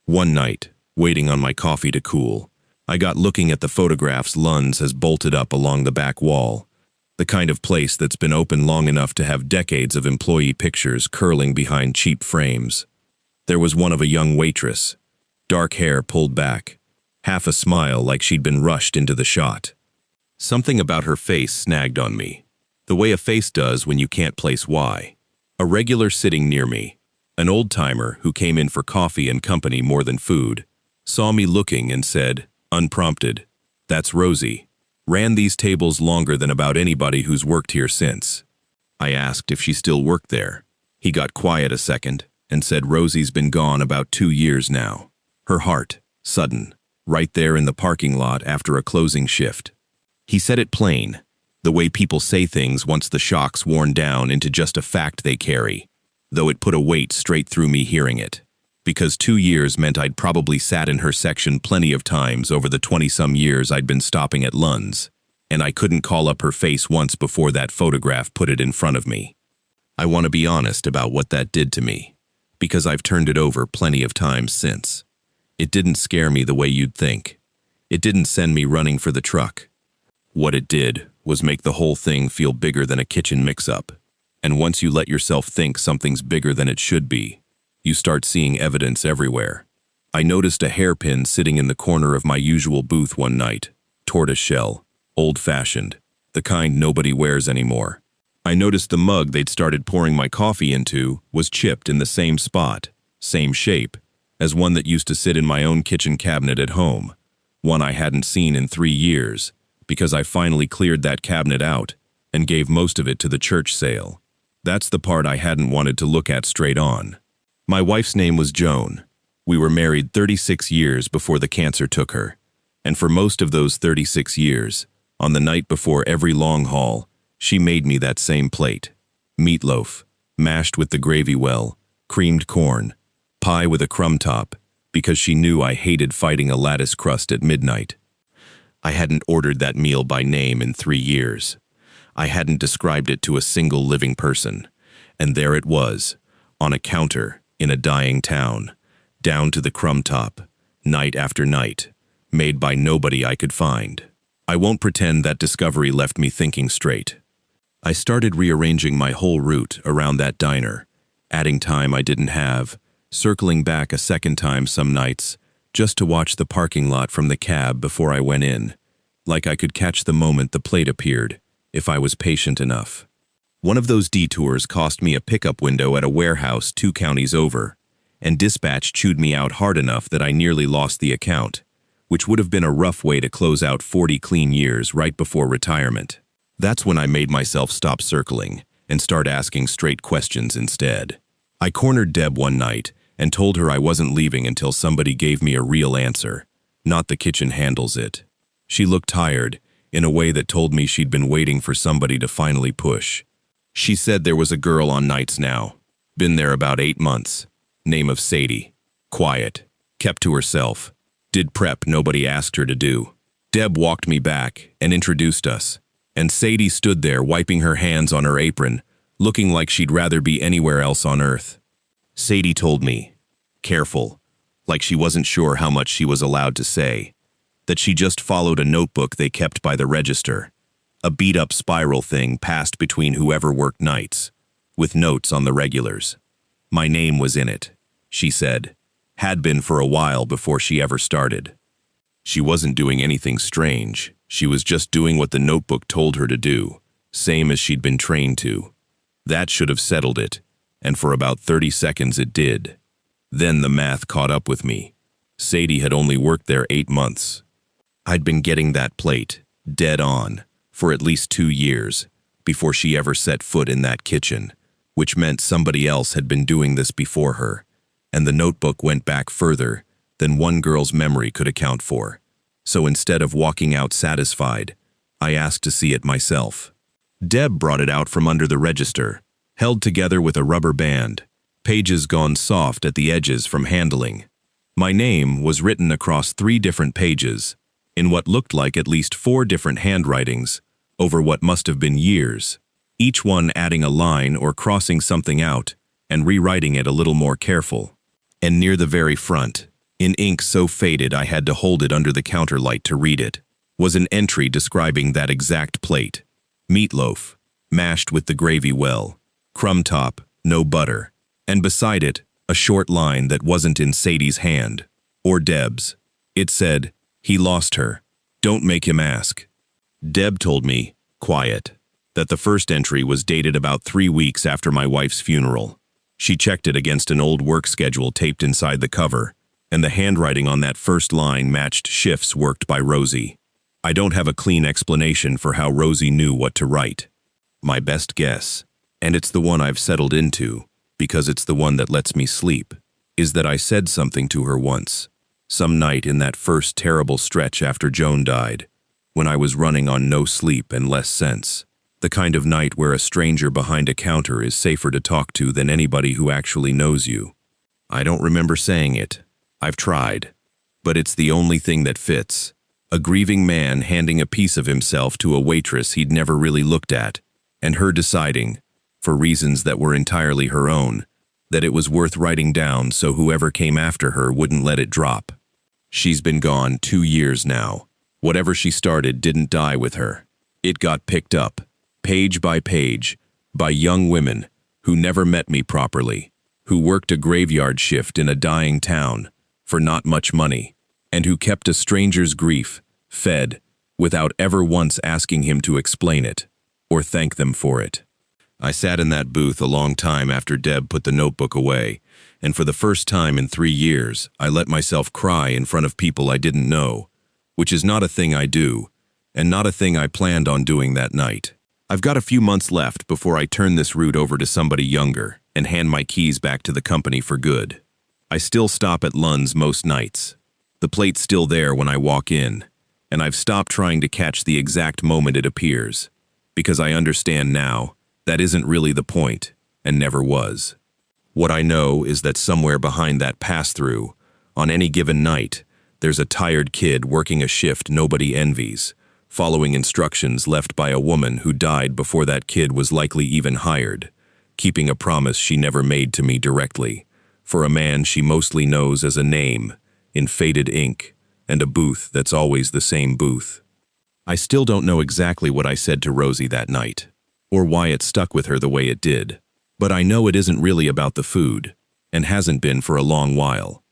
One night, waiting on my coffee to cool, I got looking at the photographs Lunds has bolted up along the back wall, the kind of place that's been open long enough to have decades of employee pictures curling behind cheap frames. There was one of a young waitress, dark hair pulled back, half a smile like she'd been rushed into the shot. Something about her face snagged on me, the way a face does when you can't place why. A regular sitting near me, an old-timer who came in for coffee and company more than food, saw me looking and said, unprompted, "That's Rosie. Ran these tables longer than about anybody who's worked here since." I asked if she still worked there. He got quiet a second and said Rosie's been gone about 2 years now. Her heart, sudden, right there in the parking lot after a closing shift. He said it plain, the way people say things once the shock's worn down into just a fact they carry, though it put a weight straight through me hearing it. Because 2 years meant I'd probably sat in her section plenty of times over the 20-some years I'd been stopping at Lund's, and I couldn't call up her face once before that photograph put it in front of me. I want to be honest about what that did to me, because I've turned it over plenty of times since. It didn't scare me the way you'd think. It didn't send me running for the truck. What it did was make the whole thing feel bigger than a kitchen mix-up. And once you let yourself think something's bigger than it should be, you start seeing evidence everywhere. I noticed a hairpin sitting in the corner of my usual booth one night, tortoiseshell, old-fashioned, the kind nobody wears anymore. I noticed the mug they'd started pouring my coffee into was chipped in the same spot, same shape, as one that used to sit in my own kitchen cabinet at home, one I hadn't seen in 3 years, because I finally cleared that cabinet out and gave most of it to the church sale. That's the part I hadn't wanted to look at straight on. My wife's name was Joan. We were married 36 years before the cancer took her, and for most of those 36 years, on the night before every long haul, she made me that same plate. Meatloaf, mashed with the gravy well, creamed corn, pie with a crumb top, because she knew I hated fighting a lattice crust at midnight. I hadn't ordered that meal by name in 3 years. I hadn't described it to a single living person, and there it was, on a counter, in a dying town, down to the crumb top, night after night, made by nobody I could find. I won't pretend that discovery left me thinking straight. I started rearranging my whole route around that diner, adding time I didn't have, circling back a second time some nights, just to watch the parking lot from the cab before I went in, like I could catch the moment the plate appeared, if I was patient enough. One of those detours cost me a pickup window at a warehouse 2 counties over, and dispatch chewed me out hard enough that I nearly lost the account, which would have been a rough way to close out 40 clean years right before retirement. That's when I made myself stop circling and start asking straight questions instead. I cornered Deb one night and told her I wasn't leaving until somebody gave me a real answer, not the kitchen handles it. She looked tired, in a way that told me she'd been waiting for somebody to finally push. She said there was a girl on nights now, been there about 8 months, name of Sadie, quiet, kept to herself, did prep nobody asked her to do. Deb walked me back and introduced us, and Sadie stood there wiping her hands on her apron, looking like she'd rather be anywhere else on earth. Sadie told me, careful, like she wasn't sure how much she was allowed to say, that she just followed a notebook they kept by the register, a beat-up spiral thing passed between whoever worked nights, with notes on the regulars. My name was in it, she said, had been for a while before she ever started. She wasn't doing anything strange. She was just doing what the notebook told her to do, same as she'd been trained to. That should have settled it, and for about 30 seconds it did. Then the math caught up with me. Sadie had only worked there 8 months. I'd been getting that plate, dead on, for at least 2 years, before she ever set foot in that kitchen, which meant somebody else had been doing this before her, and the notebook went back further than one girl's memory could account for. So instead of walking out satisfied, I asked to see it myself. Deb brought it out from under the register, held together with a rubber band, pages gone soft at the edges from handling. My name was written across 3 different pages, in what looked like at least 4 different handwritings, over what must have been years, each one adding a line or crossing something out and rewriting it a little more careful. And near the very front, in ink so faded I had to hold it under the counter light to read it, was an entry describing that exact plate. Meatloaf, mashed with the gravy well, crumb top, no butter, and beside it, a short line that wasn't in Sadie's hand, or Deb's. It said, "He lost her. Don't make him ask." Deb told me, quiet, that the first entry was dated about 3 weeks after my wife's funeral. She checked it against an old work schedule taped inside the cover, and the handwriting on that first line matched shifts worked by Rosie. I don't have a clean explanation for how Rosie knew what to write. My best guess, and it's the one I've settled into, because it's the one that lets me sleep, is that I said something to her once, some night in that first terrible stretch after Joan died, when I was running on no sleep and less sense, the kind of night where a stranger behind a counter is safer to talk to than anybody who actually knows you. I don't remember saying it. I've tried. But it's the only thing that fits. A grieving man handing a piece of himself to a waitress he'd never really looked at, and her deciding, for reasons that were entirely her own, that it was worth writing down so whoever came after her wouldn't let it drop. She's been gone 2 years now. Whatever she started didn't die with her. It got picked up, page by page, by young women who never met me properly, who worked a graveyard shift in a dying town for not much money, and who kept a stranger's grief fed without ever once asking him to explain it or thank them for it. I sat in that booth a long time after Deb put the notebook away, and for the first time in 3 years, I let myself cry in front of people I didn't know, which is not a thing I do, and not a thing I planned on doing that night. I've got a few months left before I turn this route over to somebody younger and hand my keys back to the company for good. I still stop at Lund's most nights. The plate's still there when I walk in, and I've stopped trying to catch the exact moment it appears, because I understand now that isn't really the point, and never was. What I know is that somewhere behind that pass-through, on any given night, there's a tired kid working a shift nobody envies, following instructions left by a woman who died before that kid was likely even hired, keeping a promise she never made to me directly, for a man she mostly knows as a name, in faded ink, and a booth that's always the same booth. I still don't know exactly what I said to Rosie that night, or why it stuck with her the way it did, but I know it isn't really about the food, and hasn't been for a long while.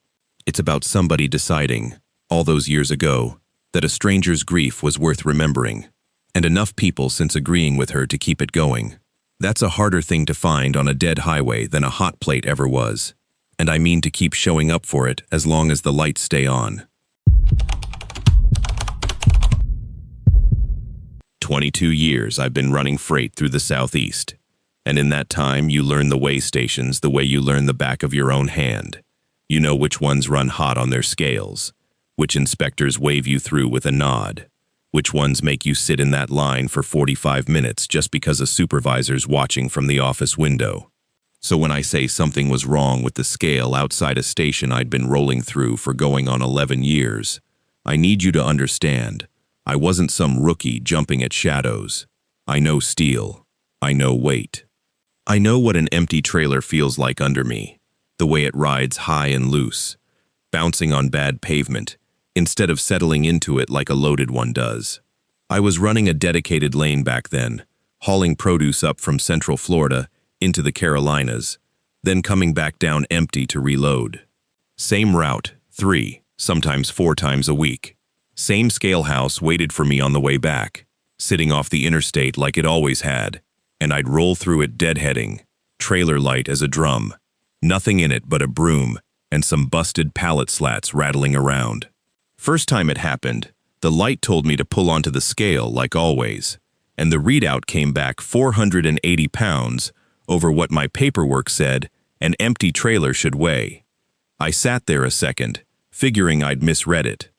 It's about somebody deciding, all those years ago, that a stranger's grief was worth remembering, and enough people since agreeing with her to keep it going. That's a harder thing to find on a dead highway than a hot plate ever was, and I mean to keep showing up for it as long as the lights stay on. 22 years I've been running freight through the Southeast, and in that time you learn the way stations the way you learn the back of your own hand. You know which ones run hot on their scales, which inspectors wave you through with a nod, which ones make you sit in that line for 45 minutes just because a supervisor's watching from the office window. So when I say something was wrong with the scale outside a station I'd been rolling through for going on 11 years, I need you to understand, I wasn't some rookie jumping at shadows. I know steel. I know weight. I know what an empty trailer feels like under me, the way it rides high and loose, bouncing on bad pavement, instead of settling into it like a loaded one does. I was running a dedicated lane back then, hauling produce up from Central Florida into the Carolinas, then coming back down empty to reload. Same route, 3, sometimes 4 times a week. Same scale house waited for me on the way back, sitting off the interstate like it always had, and I'd roll through it deadheading, trailer light as a drum, nothing in it but a broom and some busted pallet slats rattling around. First time it happened, the light told me to pull onto the scale like always, and the readout came back 480 pounds over what my paperwork said an empty trailer should weigh. I sat there a second, figuring I'd misread it.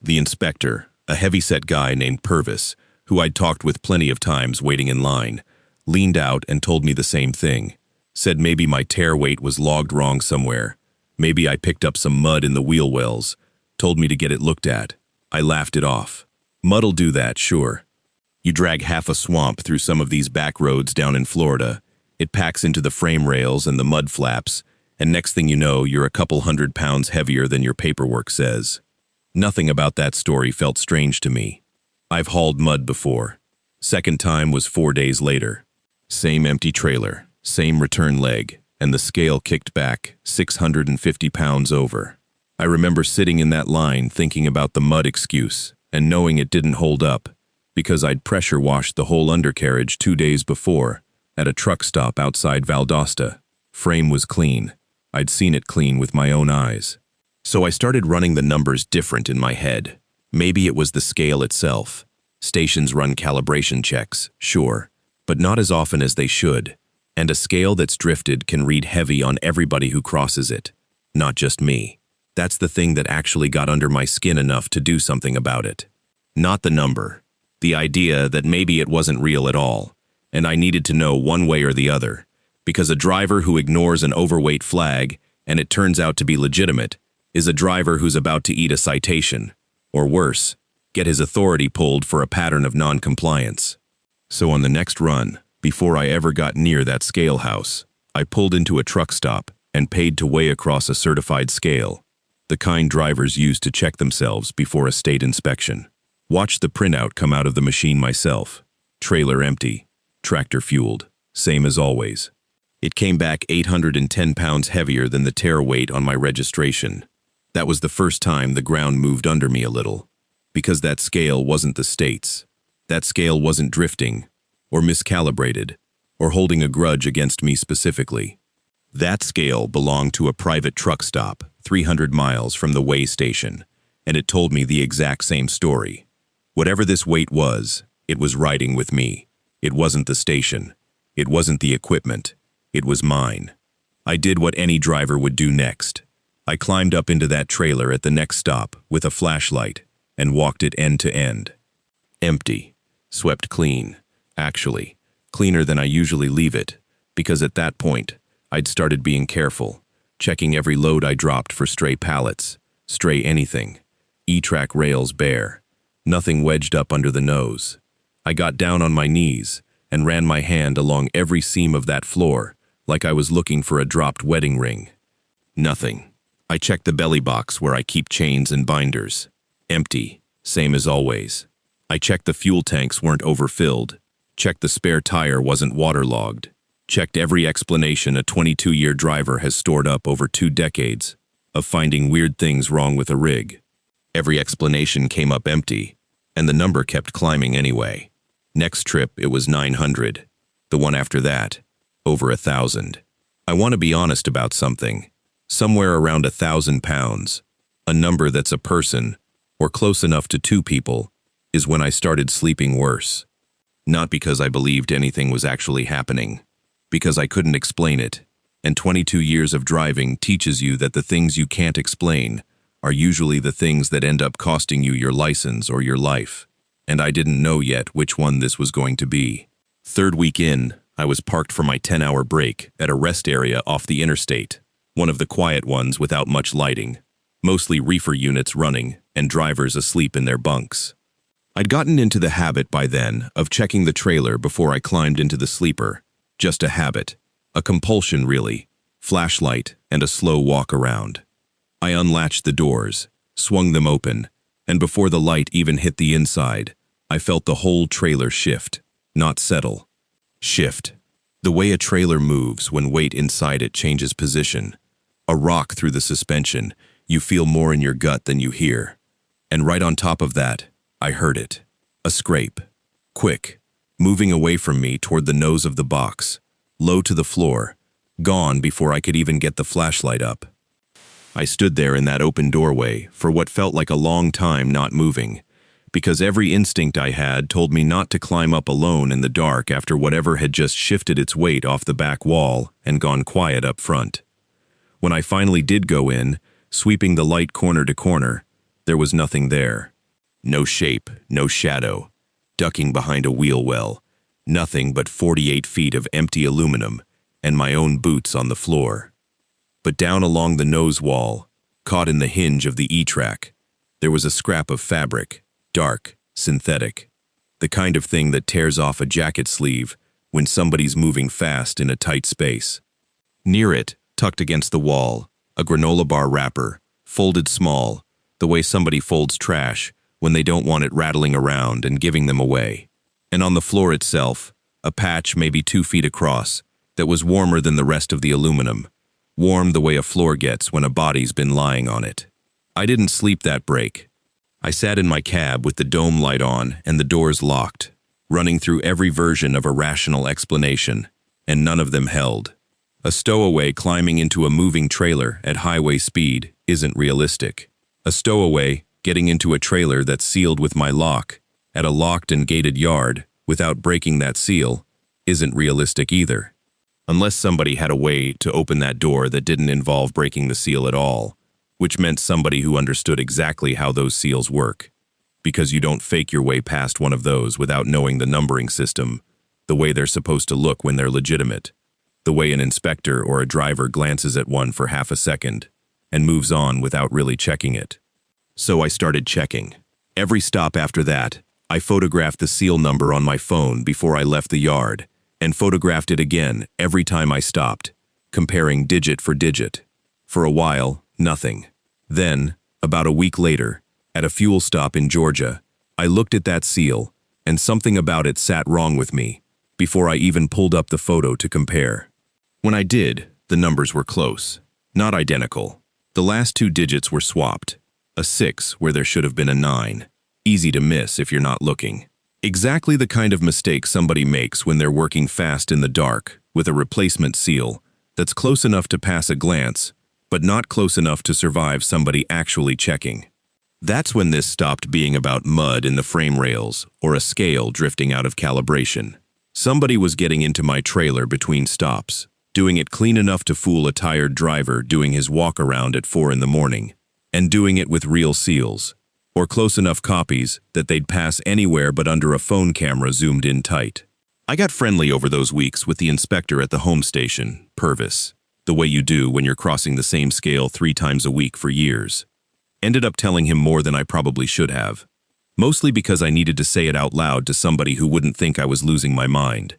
The inspector, a heavy-set guy named Purvis, who I'd talked with plenty of times waiting in line, leaned out and told me the same thing. Said maybe my tare weight was logged wrong somewhere. Maybe I picked up some mud in the wheel wells. Told me to get it looked at. I laughed it off. Mud'll do that, sure. You drag half a swamp through some of these back roads down in Florida. It packs into the frame rails and the mud flaps, and next thing you know, you're a couple 100 pounds heavier than your paperwork says. Nothing about that story felt strange to me. I've hauled mud before. Second time was 4 days later. Same empty trailer, same return leg, and the scale kicked back 650 pounds over. I remember sitting in that line thinking about the mud excuse and knowing it didn't hold up because I'd pressure washed the whole undercarriage 2 days before at a truck stop outside Valdosta. Frame was clean. I'd seen it clean with my own eyes. So I started running the numbers different in my head. Maybe it was the scale itself. Stations run calibration checks, sure, but not as often as they should. And a scale that's drifted can read heavy on everybody who crosses it, not just me. That's the thing that actually got under my skin enough to do something about it. Not the number. The idea that maybe it wasn't real at all, and I needed to know one way or the other, because a driver who ignores an overweight flag and it turns out to be legitimate is a driver who's about to eat a citation, or worse, get his authority pulled for a pattern of non-compliance. So on the next run, before I ever got near that scale house, I pulled into a truck stop and paid to weigh across a certified scale, the kind drivers use to check themselves before a state inspection. Watched the printout come out of the machine myself. Trailer empty, tractor fueled, same as always. It came back 810 pounds heavier than the tare weight on my registration. That was the first time the ground moved under me a little, because that scale wasn't the state's. That scale wasn't drifting, or miscalibrated, or holding a grudge against me specifically. That scale belonged to a private truck stop 300 miles from the weigh station, and it told me the exact same story. Whatever this weight was, it was riding with me. It wasn't the station. It wasn't the equipment. It was mine. I did what any driver would do next. I climbed up into that trailer at the next stop with a flashlight and walked it end to end. Empty. Swept clean. Actually, cleaner than I usually leave it, because at that point, I'd started being careful, checking every load I dropped for stray pallets, stray anything. E-track rails bare. Nothing wedged up under the nose. I got down on my knees and ran my hand along every seam of that floor like I was looking for a dropped wedding ring. Nothing. I checked the belly box where I keep chains and binders. Empty, same as always. I checked the fuel tanks weren't overfilled. Checked the spare tire wasn't waterlogged. Checked every explanation a 22-year driver has stored up over 2 decades of finding weird things wrong with a rig. Every explanation came up empty, and the number kept climbing anyway. Next trip, it was 900. The one after that, over 1,000. I want to be honest about something. Somewhere around 1,000 pounds, a number that's a person, or close enough to 2 people, is when I started sleeping worse. Not because I believed anything was actually happening, because I couldn't explain it, and 22 years of driving teaches you that the things you can't explain are usually the things that end up costing you your license or your life, and I didn't know yet which one this was going to be. 3rd week in, I was parked for my 10-hour break at a rest area off the interstate, one of the quiet ones without much lighting, mostly reefer units running and drivers asleep in their bunks. I'd gotten into the habit by then of checking the trailer before I climbed into the sleeper. Just a habit, a compulsion really, flashlight and a slow walk around. I unlatched the doors, swung them open, and before the light even hit the inside, I felt the whole trailer shift, not settle. Shift. The way a trailer moves when weight inside it changes position. A rock through the suspension, you feel more in your gut than you hear. And right on top of that, I heard it. A scrape. Quick. Moving away from me toward the nose of the box. Low to the floor. Gone before I could even get the flashlight up. I stood there in that open doorway for what felt like a long time, not moving, because every instinct I had told me not to climb up alone in the dark after whatever had just shifted its weight off the back wall and gone quiet up front. When I finally did go in, sweeping the light corner to corner, there was nothing there. No shape, no shadow, ducking behind a wheel well, nothing but 48 feet of empty aluminum and my own boots on the floor. But down along the nose wall, caught in the hinge of the E-track, there was a scrap of fabric, dark, synthetic, the kind of thing that tears off a jacket sleeve when somebody's moving fast in a tight space. Near it, tucked against the wall, a granola bar wrapper, folded small, the way somebody folds trash when they don't want it rattling around and giving them away. And on the floor itself, a patch maybe 2 feet across that was warmer than the rest of the aluminum, warm the way a floor gets when a body's been lying on it. I didn't sleep that break. I sat in my cab with the dome light on and the doors locked, running through every version of a rational explanation, and none of them held. A stowaway climbing into a moving trailer at highway speed isn't realistic. A stowaway getting into a trailer that's sealed with my lock at a locked and gated yard without breaking that seal isn't realistic either. Unless somebody had a way to open that door that didn't involve breaking the seal at all, which meant somebody who understood exactly how those seals work. Because you don't fake your way past one of those without knowing the numbering system, the way they're supposed to look when they're legitimate, the way an inspector or a driver glances at one for half a second and moves on without really checking it. So I started checking. Every stop after that, I photographed the seal number on my phone before I left the yard, and photographed it again every time I stopped, comparing digit for digit. For a while, nothing. Then, about a week later, at a fuel stop in Georgia, I looked at that seal, and something about it sat wrong with me, before I even pulled up the photo to compare. When I did, the numbers were close. Not identical. The last 2 digits were swapped. A 6 where there should have been a 9. Easy to miss if you're not looking. Exactly the kind of mistake somebody makes when they're working fast in the dark with a replacement seal that's close enough to pass a glance, but not close enough to survive somebody actually checking. That's when this stopped being about mud in the frame rails or a scale drifting out of calibration. Somebody was getting into my trailer between stops, doing it clean enough to fool a tired driver doing his walk around at 4 in the morning, and doing it with real seals, or close enough copies that they'd pass anywhere but under a phone camera zoomed in tight. I got friendly over those weeks with the inspector at the home station, Purvis, the way you do when you're crossing the same scale 3 times a week for years. Ended up telling him more than I probably should have, mostly because I needed to say it out loud to somebody who wouldn't think I was losing my mind.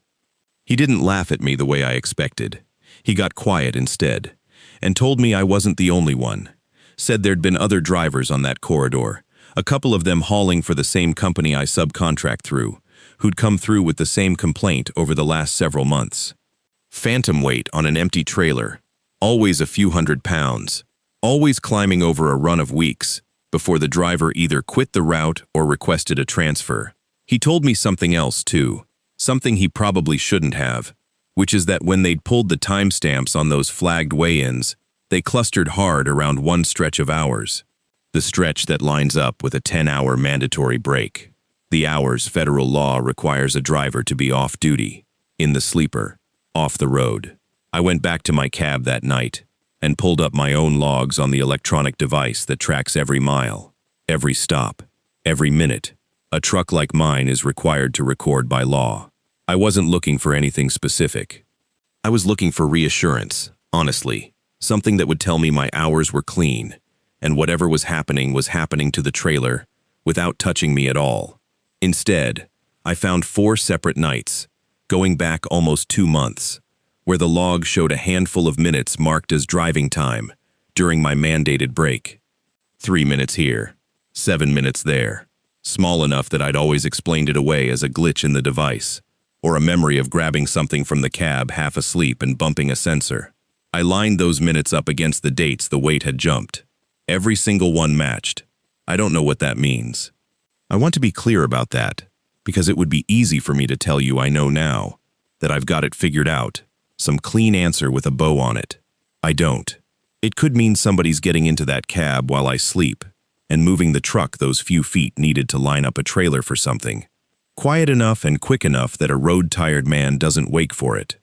He didn't laugh at me the way I expected. He got quiet instead, and told me I wasn't the only one. Said there'd been other drivers on that corridor, a couple of them hauling for the same company I subcontract through, who'd come through with the same complaint over the last several months. Phantom weight on an empty trailer, always a few hundred pounds, always climbing over a run of weeks before the driver either quit the route or requested a transfer. He told me something else too, something he probably shouldn't have, which is that when they'd pulled the timestamps on those flagged weigh-ins, they clustered hard around one stretch of hours. The stretch that lines up with a 10-hour mandatory break. The hours federal law requires a driver to be off-duty, in the sleeper, off the road. I went back to my cab that night and pulled up my own logs on the electronic device that tracks every mile, every stop, every minute. A truck like mine is required to record by law. I wasn't looking for anything specific. I was looking for reassurance, honestly, something that would tell me my hours were clean, and whatever was happening to the trailer without touching me at all. Instead, I found 4 separate nights, going back almost 2 months, where the log showed a handful of minutes marked as driving time during my mandated break. 3 minutes here, 7 minutes there, small enough that I'd always explained it away as a glitch in the device, or a memory of grabbing something from the cab half asleep and bumping a sensor. I lined those minutes up against the dates the weight had jumped. Every single one matched. I don't know what that means. I want to be clear about that, because it would be easy for me to tell you I know now, that I've got it figured out, some clean answer with a bow on it. I don't. It could mean somebody's getting into that cab while I sleep, and moving the truck those few feet needed to line up a trailer for something. Quiet enough and quick enough that a road-tired man doesn't wake for it.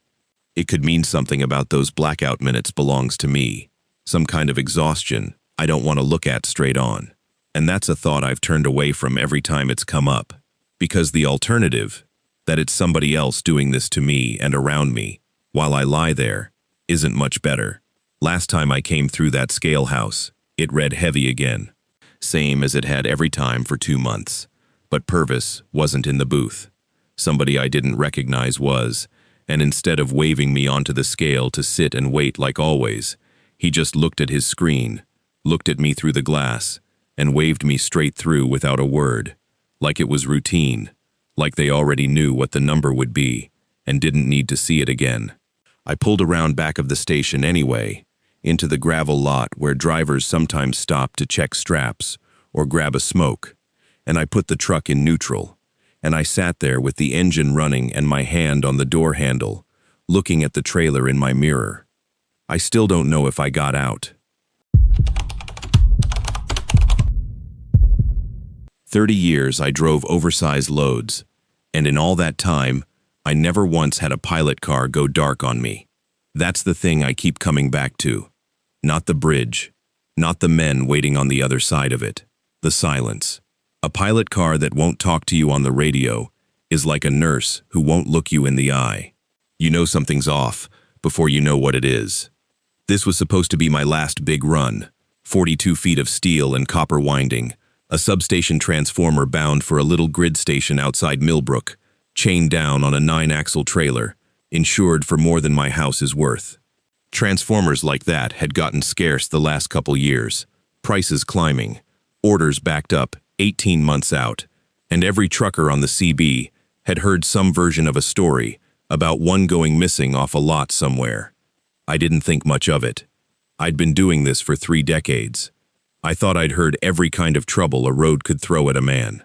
It could mean something about those blackout minutes belongs to me, some kind of exhaustion I don't want to look at straight on. And that's a thought I've turned away from every time it's come up, because the alternative, that it's somebody else doing this to me and around me, while I lie there, isn't much better. Last time I came through that scale house, it read heavy again, same as it had every time for 2 months. But Purvis wasn't in the booth. Somebody I didn't recognize was, and instead of waving me onto the scale to sit and wait like always, he just looked at his screen, looked at me through the glass, and waved me straight through without a word, like it was routine, like they already knew what the number would be, and didn't need to see it again. I pulled around back of the station anyway, into the gravel lot where drivers sometimes stop to check straps or grab a smoke, and I put the truck in neutral, and I sat there with the engine running and my hand on the door handle, looking at the trailer in my mirror. I still don't know if I got out. 30 years I drove oversized loads, and in all that time, I never once had a pilot car go dark on me. That's the thing I keep coming back to. Not the bridge, not the men waiting on the other side of it, the silence. A pilot car that won't talk to you on the radio is like a nurse who won't look you in the eye. You know something's off before you know what it is. This was supposed to be my last big run, 42 feet of steel and copper winding, a substation transformer bound for a little grid station outside Millbrook, chained down on a 9-axle trailer, insured for more than my house is worth. Transformers like that had gotten scarce the last couple years, prices climbing, orders backed up 18 months out, and every trucker on the CB had heard some version of a story about one going missing off a lot somewhere. I didn't think much of it. I'd been doing this for 3 decades. I thought I'd heard every kind of trouble a road could throw at a man.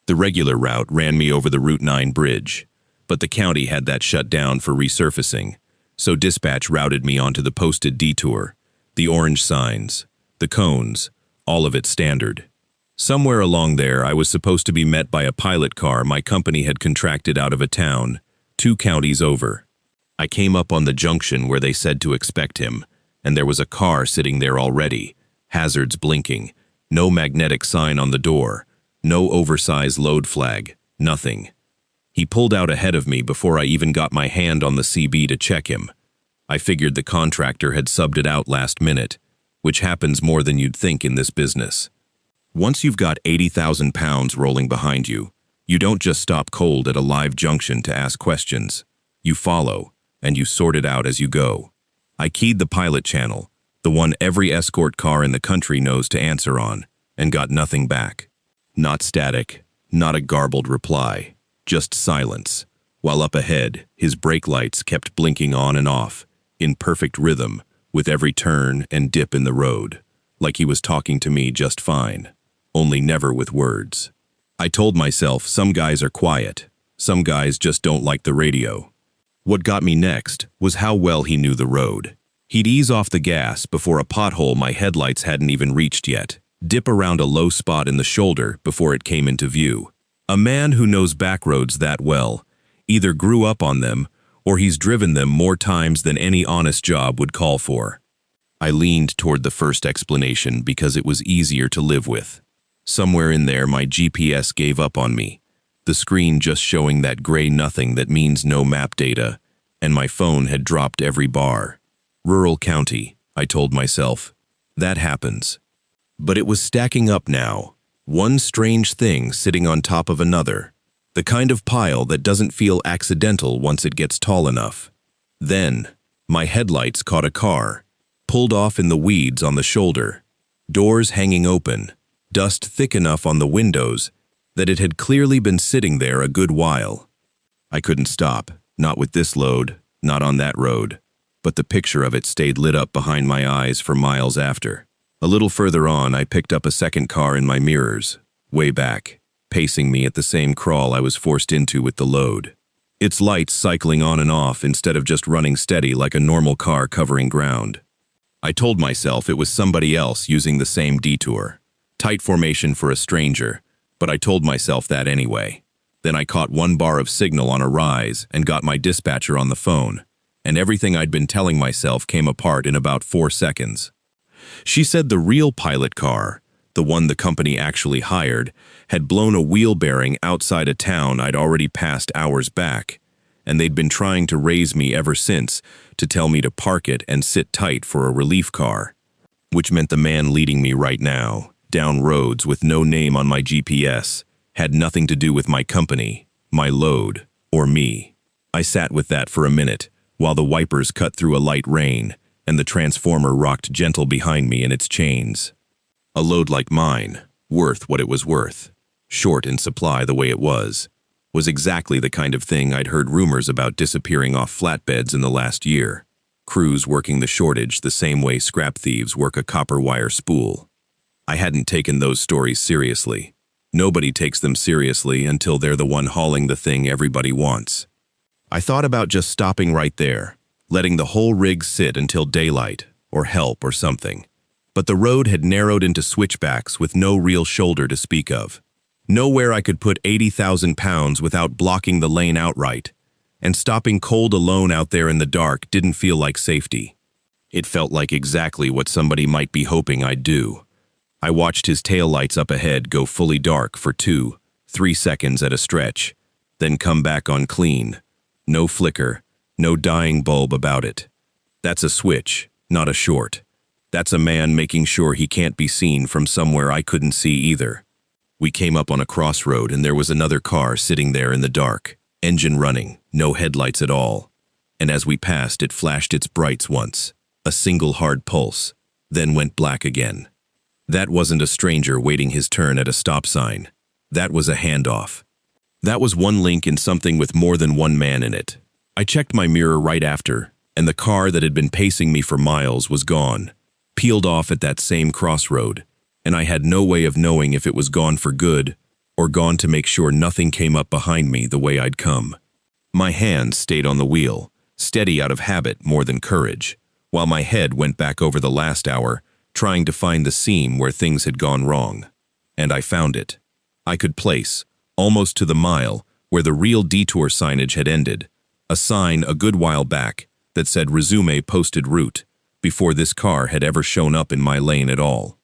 The regular route ran me over the Route 9 bridge, but the county had that shut down for resurfacing, so dispatch routed me onto the posted detour, the orange signs, the cones, all of it standard. Somewhere along there I was supposed to be met by a pilot car my company had contracted out of a town, 2 counties over. I came up on the junction where they said to expect him, and there was a car sitting there already, hazards blinking, no magnetic sign on the door, no oversized load flag, nothing. He pulled out ahead of me before I even got my hand on the CB to check him. I figured the contractor had subbed it out last minute, which happens more than you'd think in this business. Once you've got 80,000 pounds rolling behind you, you don't just stop cold at a live junction to ask questions. You follow, and you sort it out as you go. I keyed the pilot channel, the one every Escort car in the country knows to answer on, and got nothing back. Not static, not a garbled reply. Just silence, while up ahead, his brake lights kept blinking on and off, in perfect rhythm, with every turn and dip in the road, like he was talking to me just fine, only never with words. I told myself some guys are quiet, some guys just don't like the radio. What got me next was how well he knew the road. He'd ease off the gas before a pothole my headlights hadn't even reached yet, dip around a low spot in the shoulder before it came into view. A man who knows backroads that well either grew up on them or he's driven them more times than any honest job would call for. I leaned toward the first explanation because it was easier to live with. Somewhere in there my GPS gave up on me, the screen just showing that gray nothing that means no map data, and my phone had dropped every bar. Rural county, I told myself. That happens. But it was stacking up now. One strange thing sitting on top of another, the kind of pile that doesn't feel accidental once it gets tall enough. Then, my headlights caught a car, pulled off in the weeds on the shoulder, doors hanging open, dust thick enough on the windows that it had clearly been sitting there a good while. I couldn't stop, not with this load, not on that road, but the picture of it stayed lit up behind my eyes for miles after. A little further on, I picked up a second car in my mirrors, way back, pacing me at the same crawl I was forced into with the load. Its lights cycling on and off instead of just running steady like a normal car covering ground. I told myself it was somebody else using the same detour. Tight formation for a stranger, but I told myself that anyway. Then I caught one bar of signal on a rise and got my dispatcher on the phone, and everything I'd been telling myself came apart in about 4 seconds. She said the real pilot car, the one the company actually hired, had blown a wheel bearing outside a town I'd already passed hours back, and they'd been trying to raise me ever since to tell me to park it and sit tight for a relief car, which meant the man leading me right now, down roads with no name on my GPS, had nothing to do with my company, my load, or me. I sat with that for a minute, while the wipers cut through a light rain, and the transformer rocked gentle behind me in its chains. A load like mine, worth what it was worth, short in supply the way it was exactly the kind of thing I'd heard rumors about disappearing off flatbeds in the last year. Crews working the shortage the same way scrap thieves work a copper wire spool. I hadn't taken those stories seriously. Nobody takes them seriously until they're the one hauling the thing everybody wants. I thought about just stopping right there, letting the whole rig sit until daylight, or help or something. But the road had narrowed into switchbacks with no real shoulder to speak of. Nowhere I could put 80,000 pounds without blocking the lane outright, and stopping cold alone out there in the dark didn't feel like safety. It felt like exactly what somebody might be hoping I'd do. I watched his taillights up ahead go fully dark for 2-3 seconds at a stretch, then come back on clean. No flicker, no dying bulb about it. That's a switch, not a short. That's a man making sure he can't be seen from somewhere I couldn't see either. We came up on a crossroad and there was another car sitting there in the dark, engine running, no headlights at all. And as we passed, it flashed its brights once, a single hard pulse, then went black again. That wasn't a stranger waiting his turn at a stop sign. That was a handoff. That was one link in something with more than one man in it. I checked my mirror right after, and the car that had been pacing me for miles was gone, peeled off at that same crossroad, and I had no way of knowing if it was gone for good or gone to make sure nothing came up behind me the way I'd come. My hands stayed on the wheel, steady out of habit more than courage, while my head went back over the last hour, trying to find the seam where things had gone wrong. And I found it. I could place, almost to the mile, where the real detour signage had ended, a sign a good while back that said "Resume posted route," before this car had ever shown up in my lane at all.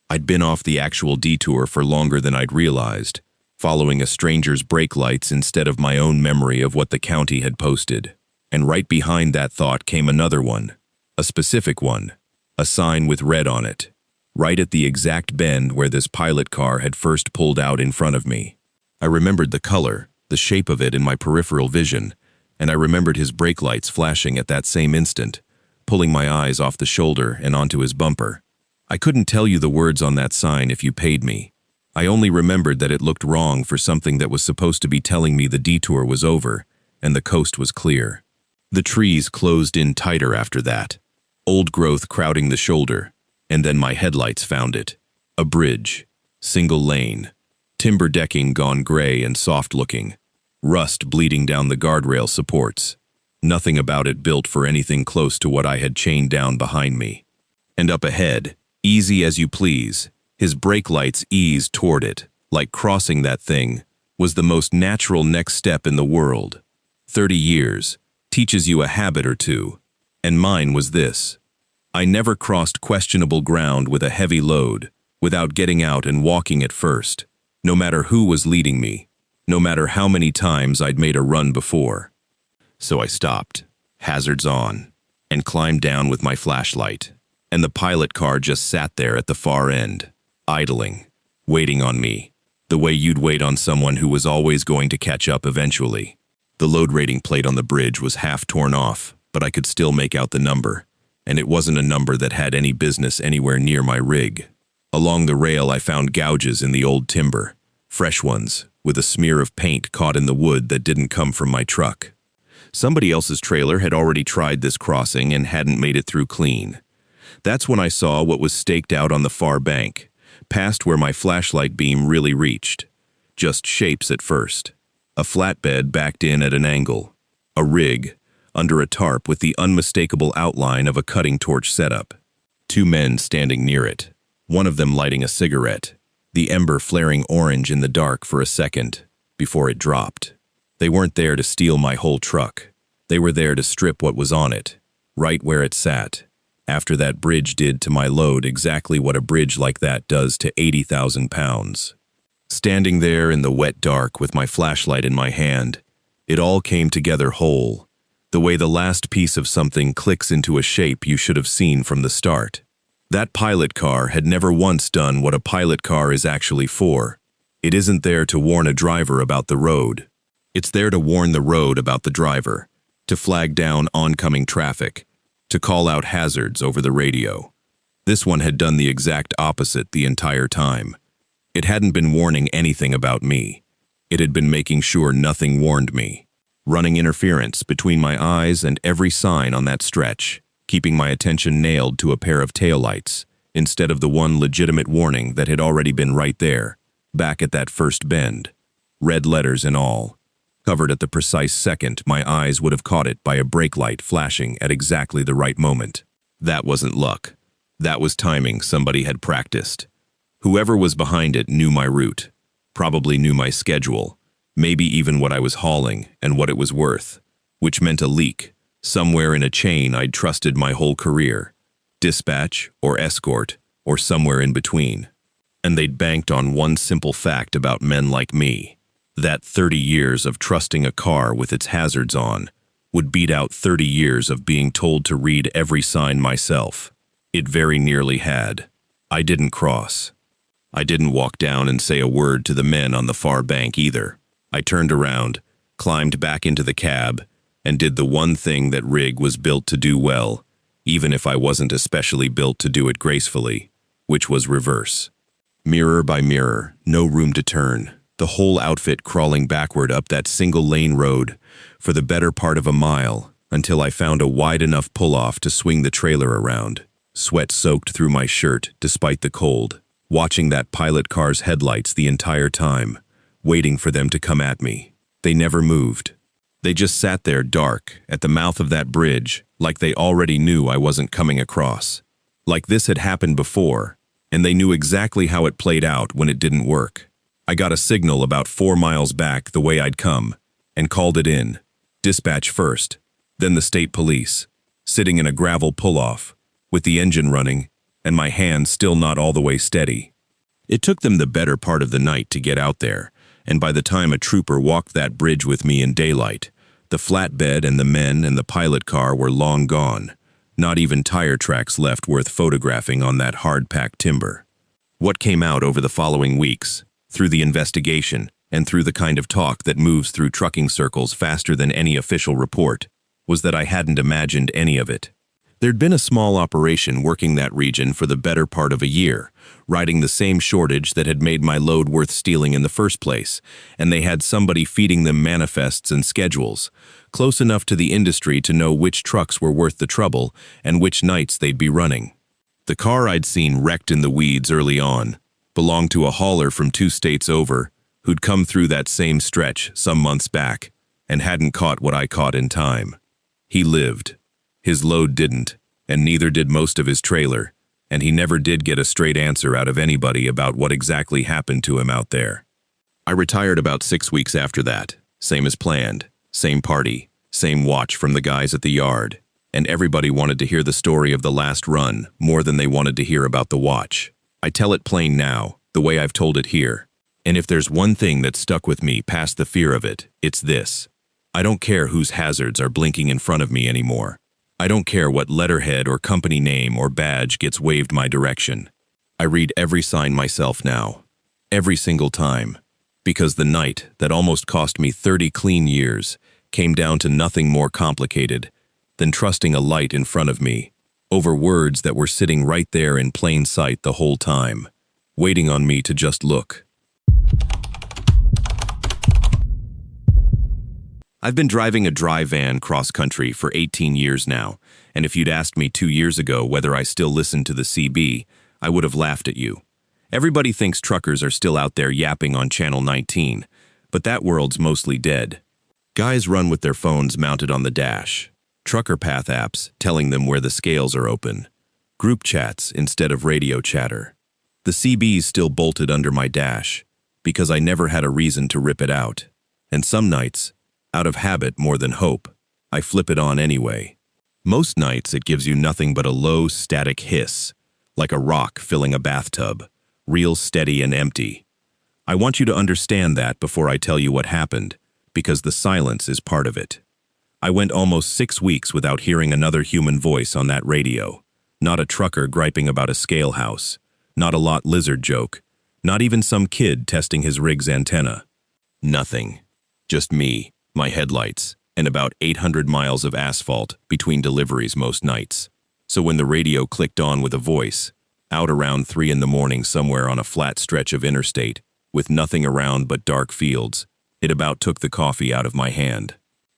I'd been off the actual detour for longer than I'd realized, following a stranger's brake lights instead of my own memory of what the county had posted. And right behind that thought came another one, a specific one, a sign with red on it, right at the exact bend where this pilot car had first pulled out in front of me. I remembered the color, the shape of it in my peripheral vision, and I remembered his brake lights flashing at that same instant, pulling my eyes off the shoulder and onto his bumper. I couldn't tell you the words on that sign if you paid me. I only remembered that it looked wrong for something that was supposed to be telling me the detour was over and the coast was clear. The trees closed in tighter after that, old growth crowding the shoulder, and then my headlights found it. A bridge, single lane, timber decking gone gray and soft-looking, rust bleeding down the guardrail supports. Nothing about it built for anything close to what I had chained down behind me. And up ahead, easy as you please, his brake lights eased toward it, like crossing that thing was the most natural next step in the world. 30 years teaches you a habit or two, and mine was this. I never crossed questionable ground with a heavy load without getting out and walking it first, no matter who was leading me, no matter how many times I'd made a run before. So I stopped, hazards on, and climbed down with my flashlight, and the pilot car just sat there at the far end, idling, waiting on me, the way you'd wait on someone who was always going to catch up eventually. The load rating plate on the bridge was half torn off, but I could still make out the number, and it wasn't a number that had any business anywhere near my rig. Along the rail I found gouges in the old timber, fresh ones, with a smear of paint caught in the wood that didn't come from my truck. Somebody else's trailer had already tried this crossing and hadn't made it through clean. That's when I saw what was staked out on the far bank, past where my flashlight beam really reached. Just shapes at first. A flatbed backed in at an angle. A rig, under a tarp with the unmistakable outline of a cutting torch setup. Two men standing near it, one of them lighting a cigarette, the ember flaring orange in the dark for a second, before it dropped. They weren't there to steal my whole truck. They were there to strip what was on it, right where it sat, after that bridge did to my load exactly what a bridge like that does to 80,000 pounds. Standing there in the wet dark with my flashlight in my hand, it all came together whole, the way the last piece of something clicks into a shape you should have seen from the start. That pilot car had never once done what a pilot car is actually for. It isn't there to warn a driver about the road. It's there to warn the road about the driver, to flag down oncoming traffic, to call out hazards over the radio. This one had done the exact opposite the entire time. It hadn't been warning anything about me. It had been making sure nothing warned me, running interference between my eyes and every sign on that stretch, keeping my attention nailed to a pair of taillights, instead of the one legitimate warning that had already been right there, back at that first bend. Red letters and all. Covered at the precise second my eyes would have caught it by a brake light flashing at exactly the right moment. That wasn't luck. That was timing somebody had practiced. Whoever was behind it knew my route, probably knew my schedule, maybe even what I was hauling and what it was worth, which meant a leak, somewhere in a chain I'd trusted my whole career, dispatch or escort or somewhere in between. And they'd banked on one simple fact about men like me. That 30 years of trusting a car with its hazards on would beat out 30 years of being told to read every sign myself. It very nearly had. I didn't cross. I didn't walk down and say a word to the men on the far bank either. I turned around, climbed back into the cab, and did the one thing that rig was built to do well, even if I wasn't especially built to do it gracefully, which was reverse. Mirror by mirror, no room to turn. The whole outfit crawling backward up that single-lane road for the better part of a mile until I found a wide enough pull-off to swing the trailer around. Sweat soaked through my shirt despite the cold, watching that pilot car's headlights the entire time, waiting for them to come at me. They never moved. They just sat there dark at the mouth of that bridge like they already knew I wasn't coming across. Like this had happened before, and they knew exactly how it played out when it didn't work. I got a signal about 4 miles back the way I'd come, and called it in. Dispatch first, then the state police, sitting in a gravel pull-off, with the engine running, and my hand still not all the way steady. It took them the better part of the night to get out there, and by the time a trooper walked that bridge with me in daylight, the flatbed and the men and the pilot car were long gone, not even tire tracks left worth photographing on that hard-packed timber. What came out over the following weeks, through the investigation, and through the kind of talk that moves through trucking circles faster than any official report, was that I hadn't imagined any of it. There'd been a small operation working that region for the better part of a year, riding the same shortage that had made my load worth stealing in the first place, and they had somebody feeding them manifests and schedules, close enough to the industry to know which trucks were worth the trouble and which nights they'd be running. The car I'd seen wrecked in the weeds early on belonged to a hauler from 2 states over who'd come through that same stretch some months back and hadn't caught what I caught in time. He lived. His load didn't, and neither did most of his trailer, and he never did get a straight answer out of anybody about what exactly happened to him out there. I retired about 6 weeks after that, same as planned, same party, same watch from the guys at the yard, and everybody wanted to hear the story of the last run more than they wanted to hear about the watch. I tell it plain now, the way I've told it here. And if there's one thing that stuck with me past the fear of it, it's this. I don't care whose hazards are blinking in front of me anymore. I don't care what letterhead or company name or badge gets waved my direction. I read every sign myself now. Every single time. Because the night that almost cost me 30 clean years came down to nothing more complicated than trusting a light in front of me over words that were sitting right there in plain sight the whole time, waiting on me to just look. I've been driving a dry van cross-country for 18 years now, and if you'd asked me 2 years ago whether I still listen to the CB, I would have laughed at you. Everybody thinks truckers are still out there yapping on Channel 19, but that world's mostly dead. Guys run with their phones mounted on the dash, trucker path apps telling them where the scales are open, group chats instead of radio chatter. The CB's still bolted under my dash, because I never had a reason to rip it out. And some nights, out of habit more than hope, I flip it on anyway. Most nights it gives you nothing but a low, static hiss, like a rock filling a bathtub, real steady and empty. I want you to understand that before I tell you what happened, because the silence is part of it. I went almost 6 weeks without hearing another human voice on that radio. Not a trucker griping about a scale house, not a lot lizard joke, not even some kid testing his rig's antenna. Nothing. Just me, my headlights, and about 800 miles of asphalt between deliveries most nights. So when the radio clicked on with a voice, out around 3 in the morning somewhere on a flat stretch of interstate, with nothing around but dark fields, it about took the coffee out of my hand.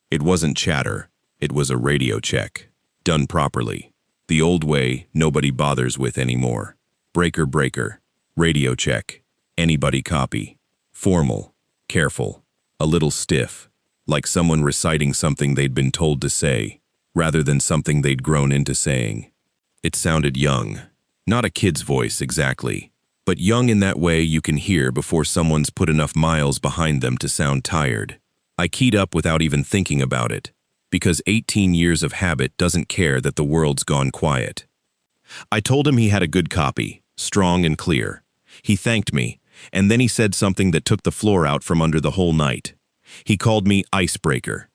It wasn't chatter, it was a radio check, done properly. The old way nobody bothers with anymore. Breaker, breaker, radio check, anybody copy. Formal, careful, a little stiff, like someone reciting something they'd been told to say, rather than something they'd grown into saying. It sounded young, not a kid's voice exactly, but young in that way you can hear before someone's put enough miles behind them to sound tired. I keyed up without even thinking about it, because 18 years of habit doesn't care that the world's gone quiet. I told him he had a good copy, strong and clear. He thanked me, and then he said something that took the floor out from under the whole night. He called me Icebreaker.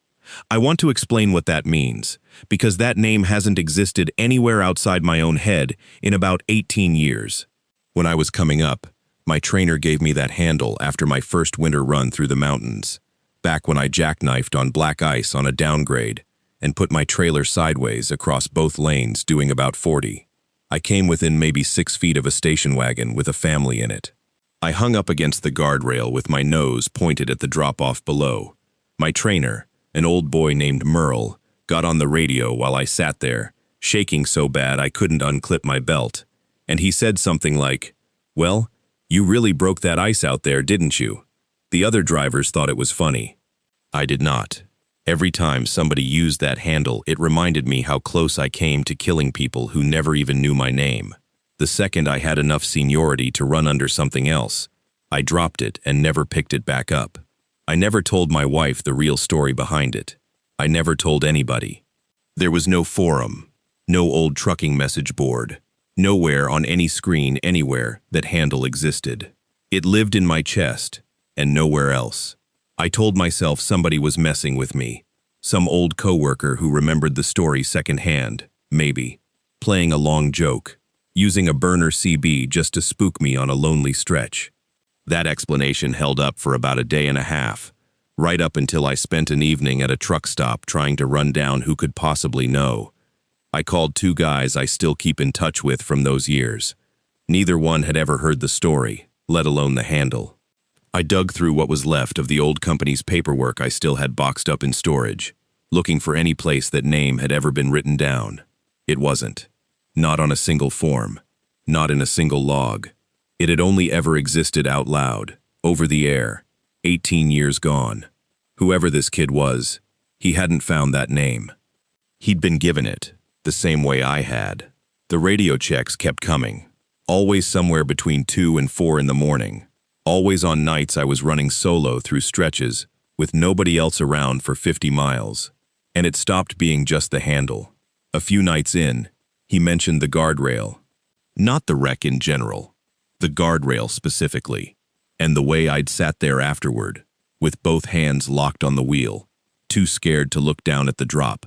I want to explain what that means, because that name hasn't existed anywhere outside my own head in about 18 years. When I was coming up, my trainer gave me that handle after my first winter run through the mountains, back when I jackknifed on black ice on a downgrade and put my trailer sideways across both lanes doing about 40. I came within maybe 6 feet of a station wagon with a family in it. I hung up against the guardrail with my nose pointed at the drop-off below. My trainer, an old boy named Merle, got on the radio while I sat there, shaking so bad I couldn't unclip my belt, and he said something like, "Well, you really broke that ice out there, didn't you?" The other drivers thought it was funny. I did not. Every time somebody used that handle, it reminded me how close I came to killing people who never even knew my name. The second I had enough seniority to run under something else, I dropped it and never picked it back up. I never told my wife the real story behind it. I never told anybody. There was no forum, no old trucking message board, nowhere on any screen anywhere that handle existed. It lived in my chest, and nowhere else. I told myself somebody was messing with me. Some old coworker who remembered the story secondhand, maybe. Playing a long joke. Using a burner CB just to spook me on a lonely stretch. That explanation held up for about a day and a half, right up until I spent an evening at a truck stop trying to run down who could possibly know. I called 2 guys I still keep in touch with from those years. Neither one had ever heard the story, let alone the handle. I dug through what was left of the old company's paperwork I still had boxed up in storage, looking for any place that name had ever been written down. It wasn't. Not on a single form. Not in a single log. It had only ever existed out loud, over the air, 18 years gone. Whoever this kid was, he hadn't found that name. He'd been given it, the same way I had. The radio checks kept coming, always somewhere between 2 and 4 in the morning. Always on nights I was running solo through stretches, with nobody else around for 50 miles. And it stopped being just the handle. A few nights in, he mentioned the guardrail. Not the wreck in general, the guardrail specifically, and the way I'd sat there afterward, with both hands locked on the wheel, too scared to look down at the drop,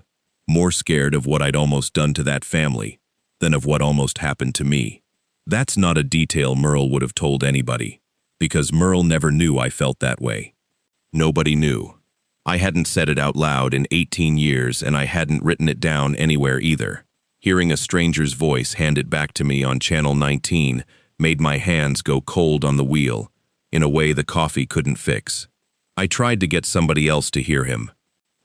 more scared of what I'd almost done to that family than of what almost happened to me. That's not a detail Merle would have told anybody, because Merle never knew I felt that way. Nobody knew. I hadn't said it out loud in 18 years, and I hadn't written it down anywhere either. Hearing a stranger's voice hand it back to me on Channel 19 made my hands go cold on the wheel, in a way the coffee couldn't fix. I tried to get somebody else to hear him.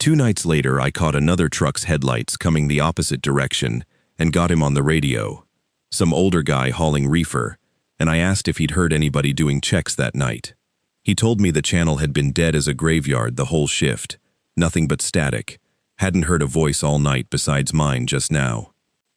2 nights later, I caught another truck's headlights coming the opposite direction and got him on the radio. Some older guy hauling reefer, and I asked if he'd heard anybody doing checks that night. He told me the channel had been dead as a graveyard the whole shift, nothing but static. Hadn't heard a voice all night besides mine just now.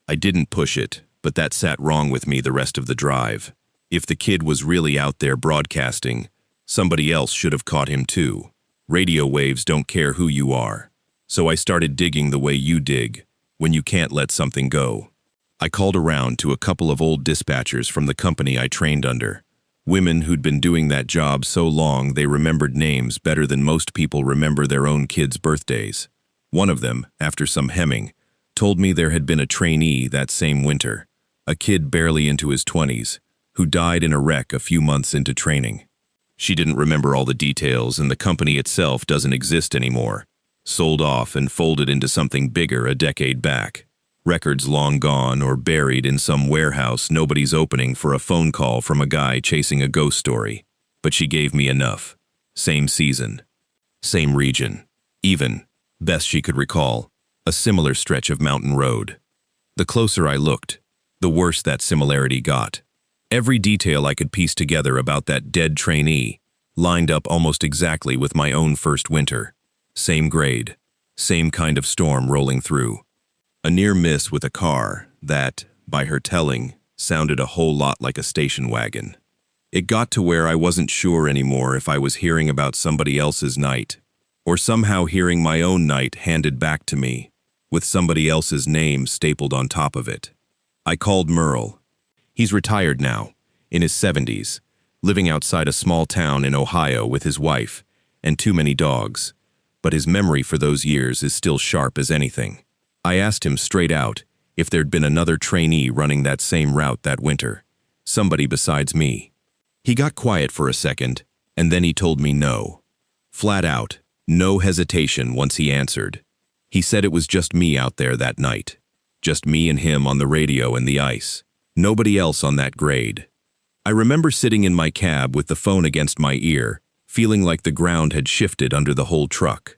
I didn't push it, but that sat wrong with me the rest of the drive. If the kid was really out there broadcasting, somebody else should have caught him too. Radio waves don't care who you are. So I started digging the way you dig, when you can't let something go. I called around to a couple of old dispatchers from the company I trained under. Women who'd been doing that job so long they remembered names better than most people remember their own kids' birthdays. One of them, after some hemming, told me there had been a trainee that same winter, a kid barely into his 20s, who died in a wreck a few months into training. She didn't remember all the details, and the company itself doesn't exist anymore. Sold off and folded into something bigger a decade back. Records long gone or buried in some warehouse nobody's opening for a phone call from a guy chasing a ghost story. But she gave me enough. Same season. Same region. Even, best she could recall, a similar stretch of mountain road. The closer I looked, the worse that similarity got. Every detail I could piece together about that dead trainee lined up almost exactly with my own first winter. Same grade, same kind of storm rolling through. A near miss with a car that, by her telling, sounded a whole lot like a station wagon. It got to where I wasn't sure anymore if I was hearing about somebody else's night, or somehow hearing my own night handed back to me, with somebody else's name stapled on top of it. I called Merle. He's retired now, in his 70s, living outside a small town in Ohio with his wife and too many dogs, but his memory for those years is still sharp as anything. I asked him straight out if there'd been another trainee running that same route that winter, somebody besides me. He got quiet for a second, and then he told me no. Flat out, no hesitation once he answered. He said it was just me out there that night, just me and him on the radio and the ice. Nobody else on that grade. I remember sitting in my cab with the phone against my ear, feeling like the ground had shifted under the whole truck.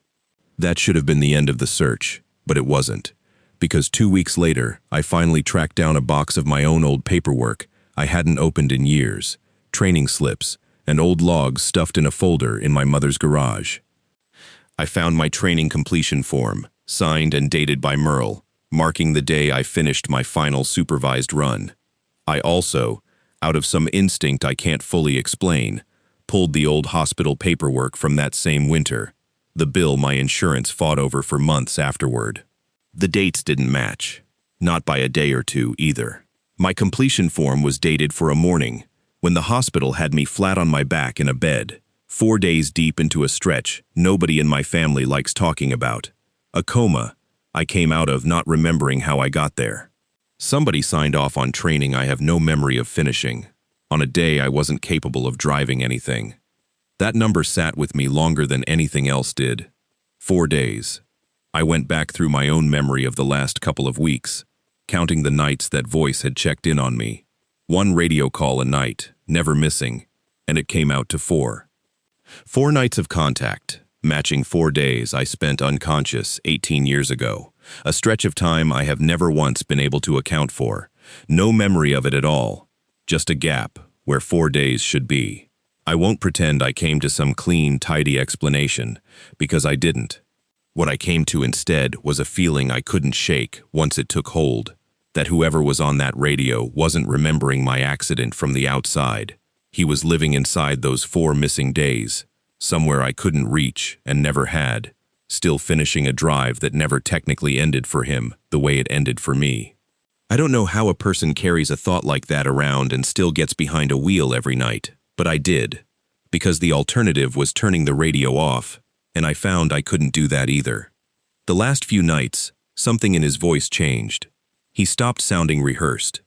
That should have been the end of the search, but it wasn't, because 2 weeks later, I finally tracked down a box of my own old paperwork I hadn't opened in years, training slips, and old logs stuffed in a folder in my mother's garage. I found my training completion form, signed and dated by Merle, marking the day I finished my final supervised run. I also, out of some instinct I can't fully explain, pulled the old hospital paperwork from that same winter, the bill my insurance fought over for months afterward. The dates didn't match, not by a day or two either. My completion form was dated for a morning, when the hospital had me flat on my back in a bed, 4 days deep into a stretch nobody in my family likes talking about. A coma I came out of not remembering how I got there. Somebody signed off on training I have no memory of finishing, on a day I wasn't capable of driving anything. That number sat with me longer than anything else did. 4 days. I went back through my own memory of the last couple of weeks, counting the nights that voice had checked in on me. 1 radio call a night, never missing, and it came out to 4. 4 nights of contact, matching 4 days I spent unconscious 18 years ago. A stretch of time I have never once been able to account for. No memory of it at all. Just a gap where 4 days should be. I won't pretend I came to some clean, tidy explanation, because I didn't. What I came to instead was a feeling I couldn't shake once it took hold, that whoever was on that radio wasn't remembering my accident from the outside. He was living inside those 4 missing days, somewhere I couldn't reach and never had. Still finishing a drive that never technically ended for him the way it ended for me. I don't know how a person carries a thought like that around and still gets behind a wheel every night, but I did, because the alternative was turning the radio off, and I found I couldn't do that either. The last few nights, something in his voice changed. He stopped sounding rehearsed.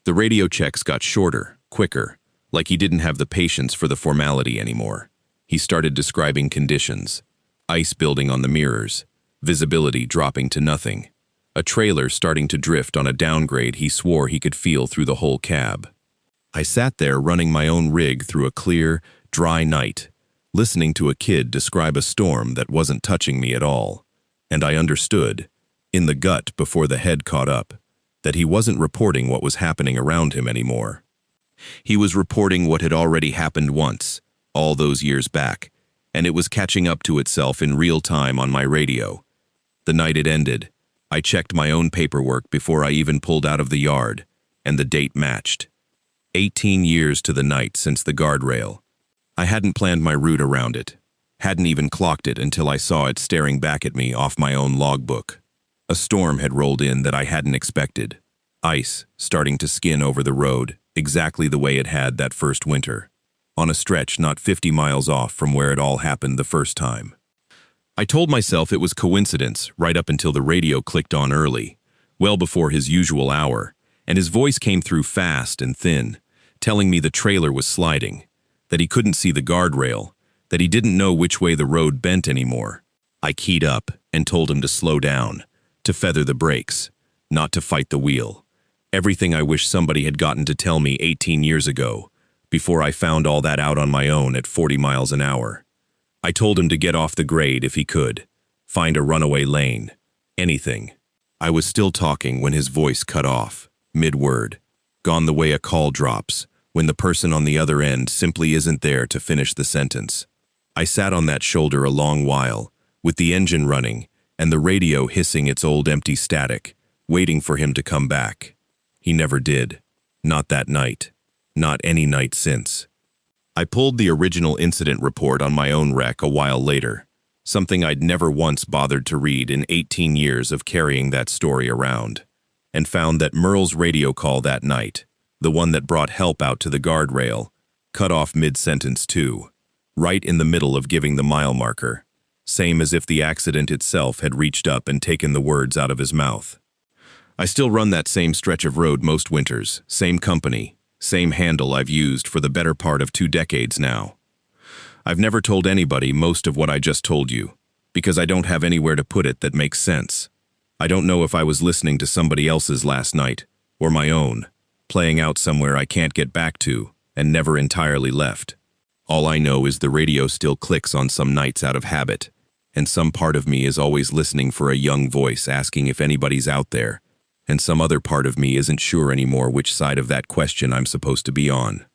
The radio checks got shorter, quicker, like he didn't have the patience for the formality anymore. He started describing conditions. Ice building on the mirrors, visibility dropping to nothing, a trailer starting to drift on a downgrade he swore he could feel through the whole cab. I sat there running my own rig through a clear, dry night, listening to a kid describe a storm that wasn't touching me at all. And I understood, in the gut before the head caught up, that he wasn't reporting what was happening around him anymore. He was reporting what had already happened once, all those years back, and it was catching up to itself in real time on my radio. The night it ended, I checked my own paperwork before I even pulled out of the yard, and the date matched. 18 years to the night since the guardrail. I hadn't planned my route around it, hadn't even clocked it until I saw it staring back at me off my own logbook. A storm had rolled in that I hadn't expected. Ice starting to skin over the road, exactly the way it had that first winter, on a stretch not 50 miles off from where it all happened the first time. I told myself it was coincidence right up until the radio clicked on early, well before his usual hour, and his voice came through fast and thin, telling me the trailer was sliding, that he couldn't see the guardrail, that he didn't know which way the road bent anymore. I keyed up and told him to slow down, to feather the brakes, not to fight the wheel. Everything I wish somebody had gotten to tell me 18 years ago, before I found all that out on my own at 40 miles an hour. I told him to get off the grade if he could, find a runaway lane, anything. I was still talking when his voice cut off, mid-word, gone the way a call drops, when the person on the other end simply isn't there to finish the sentence. I sat on that shoulder a long while, with the engine running and the radio hissing its old empty static, waiting for him to come back. He never did. Not that night. Not any night since. I pulled the original incident report on my own wreck a while later, something I'd never once bothered to read in 18 years of carrying that story around, and found that Merle's radio call that night, the one that brought help out to the guardrail, cut off mid-sentence too, right in the middle of giving the mile marker, same as if the accident itself had reached up and taken the words out of his mouth. I still run that same stretch of road most winters, same company, same handle I've used for the better part of 2 decades now. I've never told anybody most of what I just told you, because I don't have anywhere to put it that makes sense. I don't know if I was listening to somebody else's last night, or my own, playing out somewhere I can't get back to, and never entirely left. All I know is the radio still clicks on some nights out of habit, and some part of me is always listening for a young voice asking if anybody's out there, and some other part of me isn't sure anymore which side of that question I'm supposed to be on.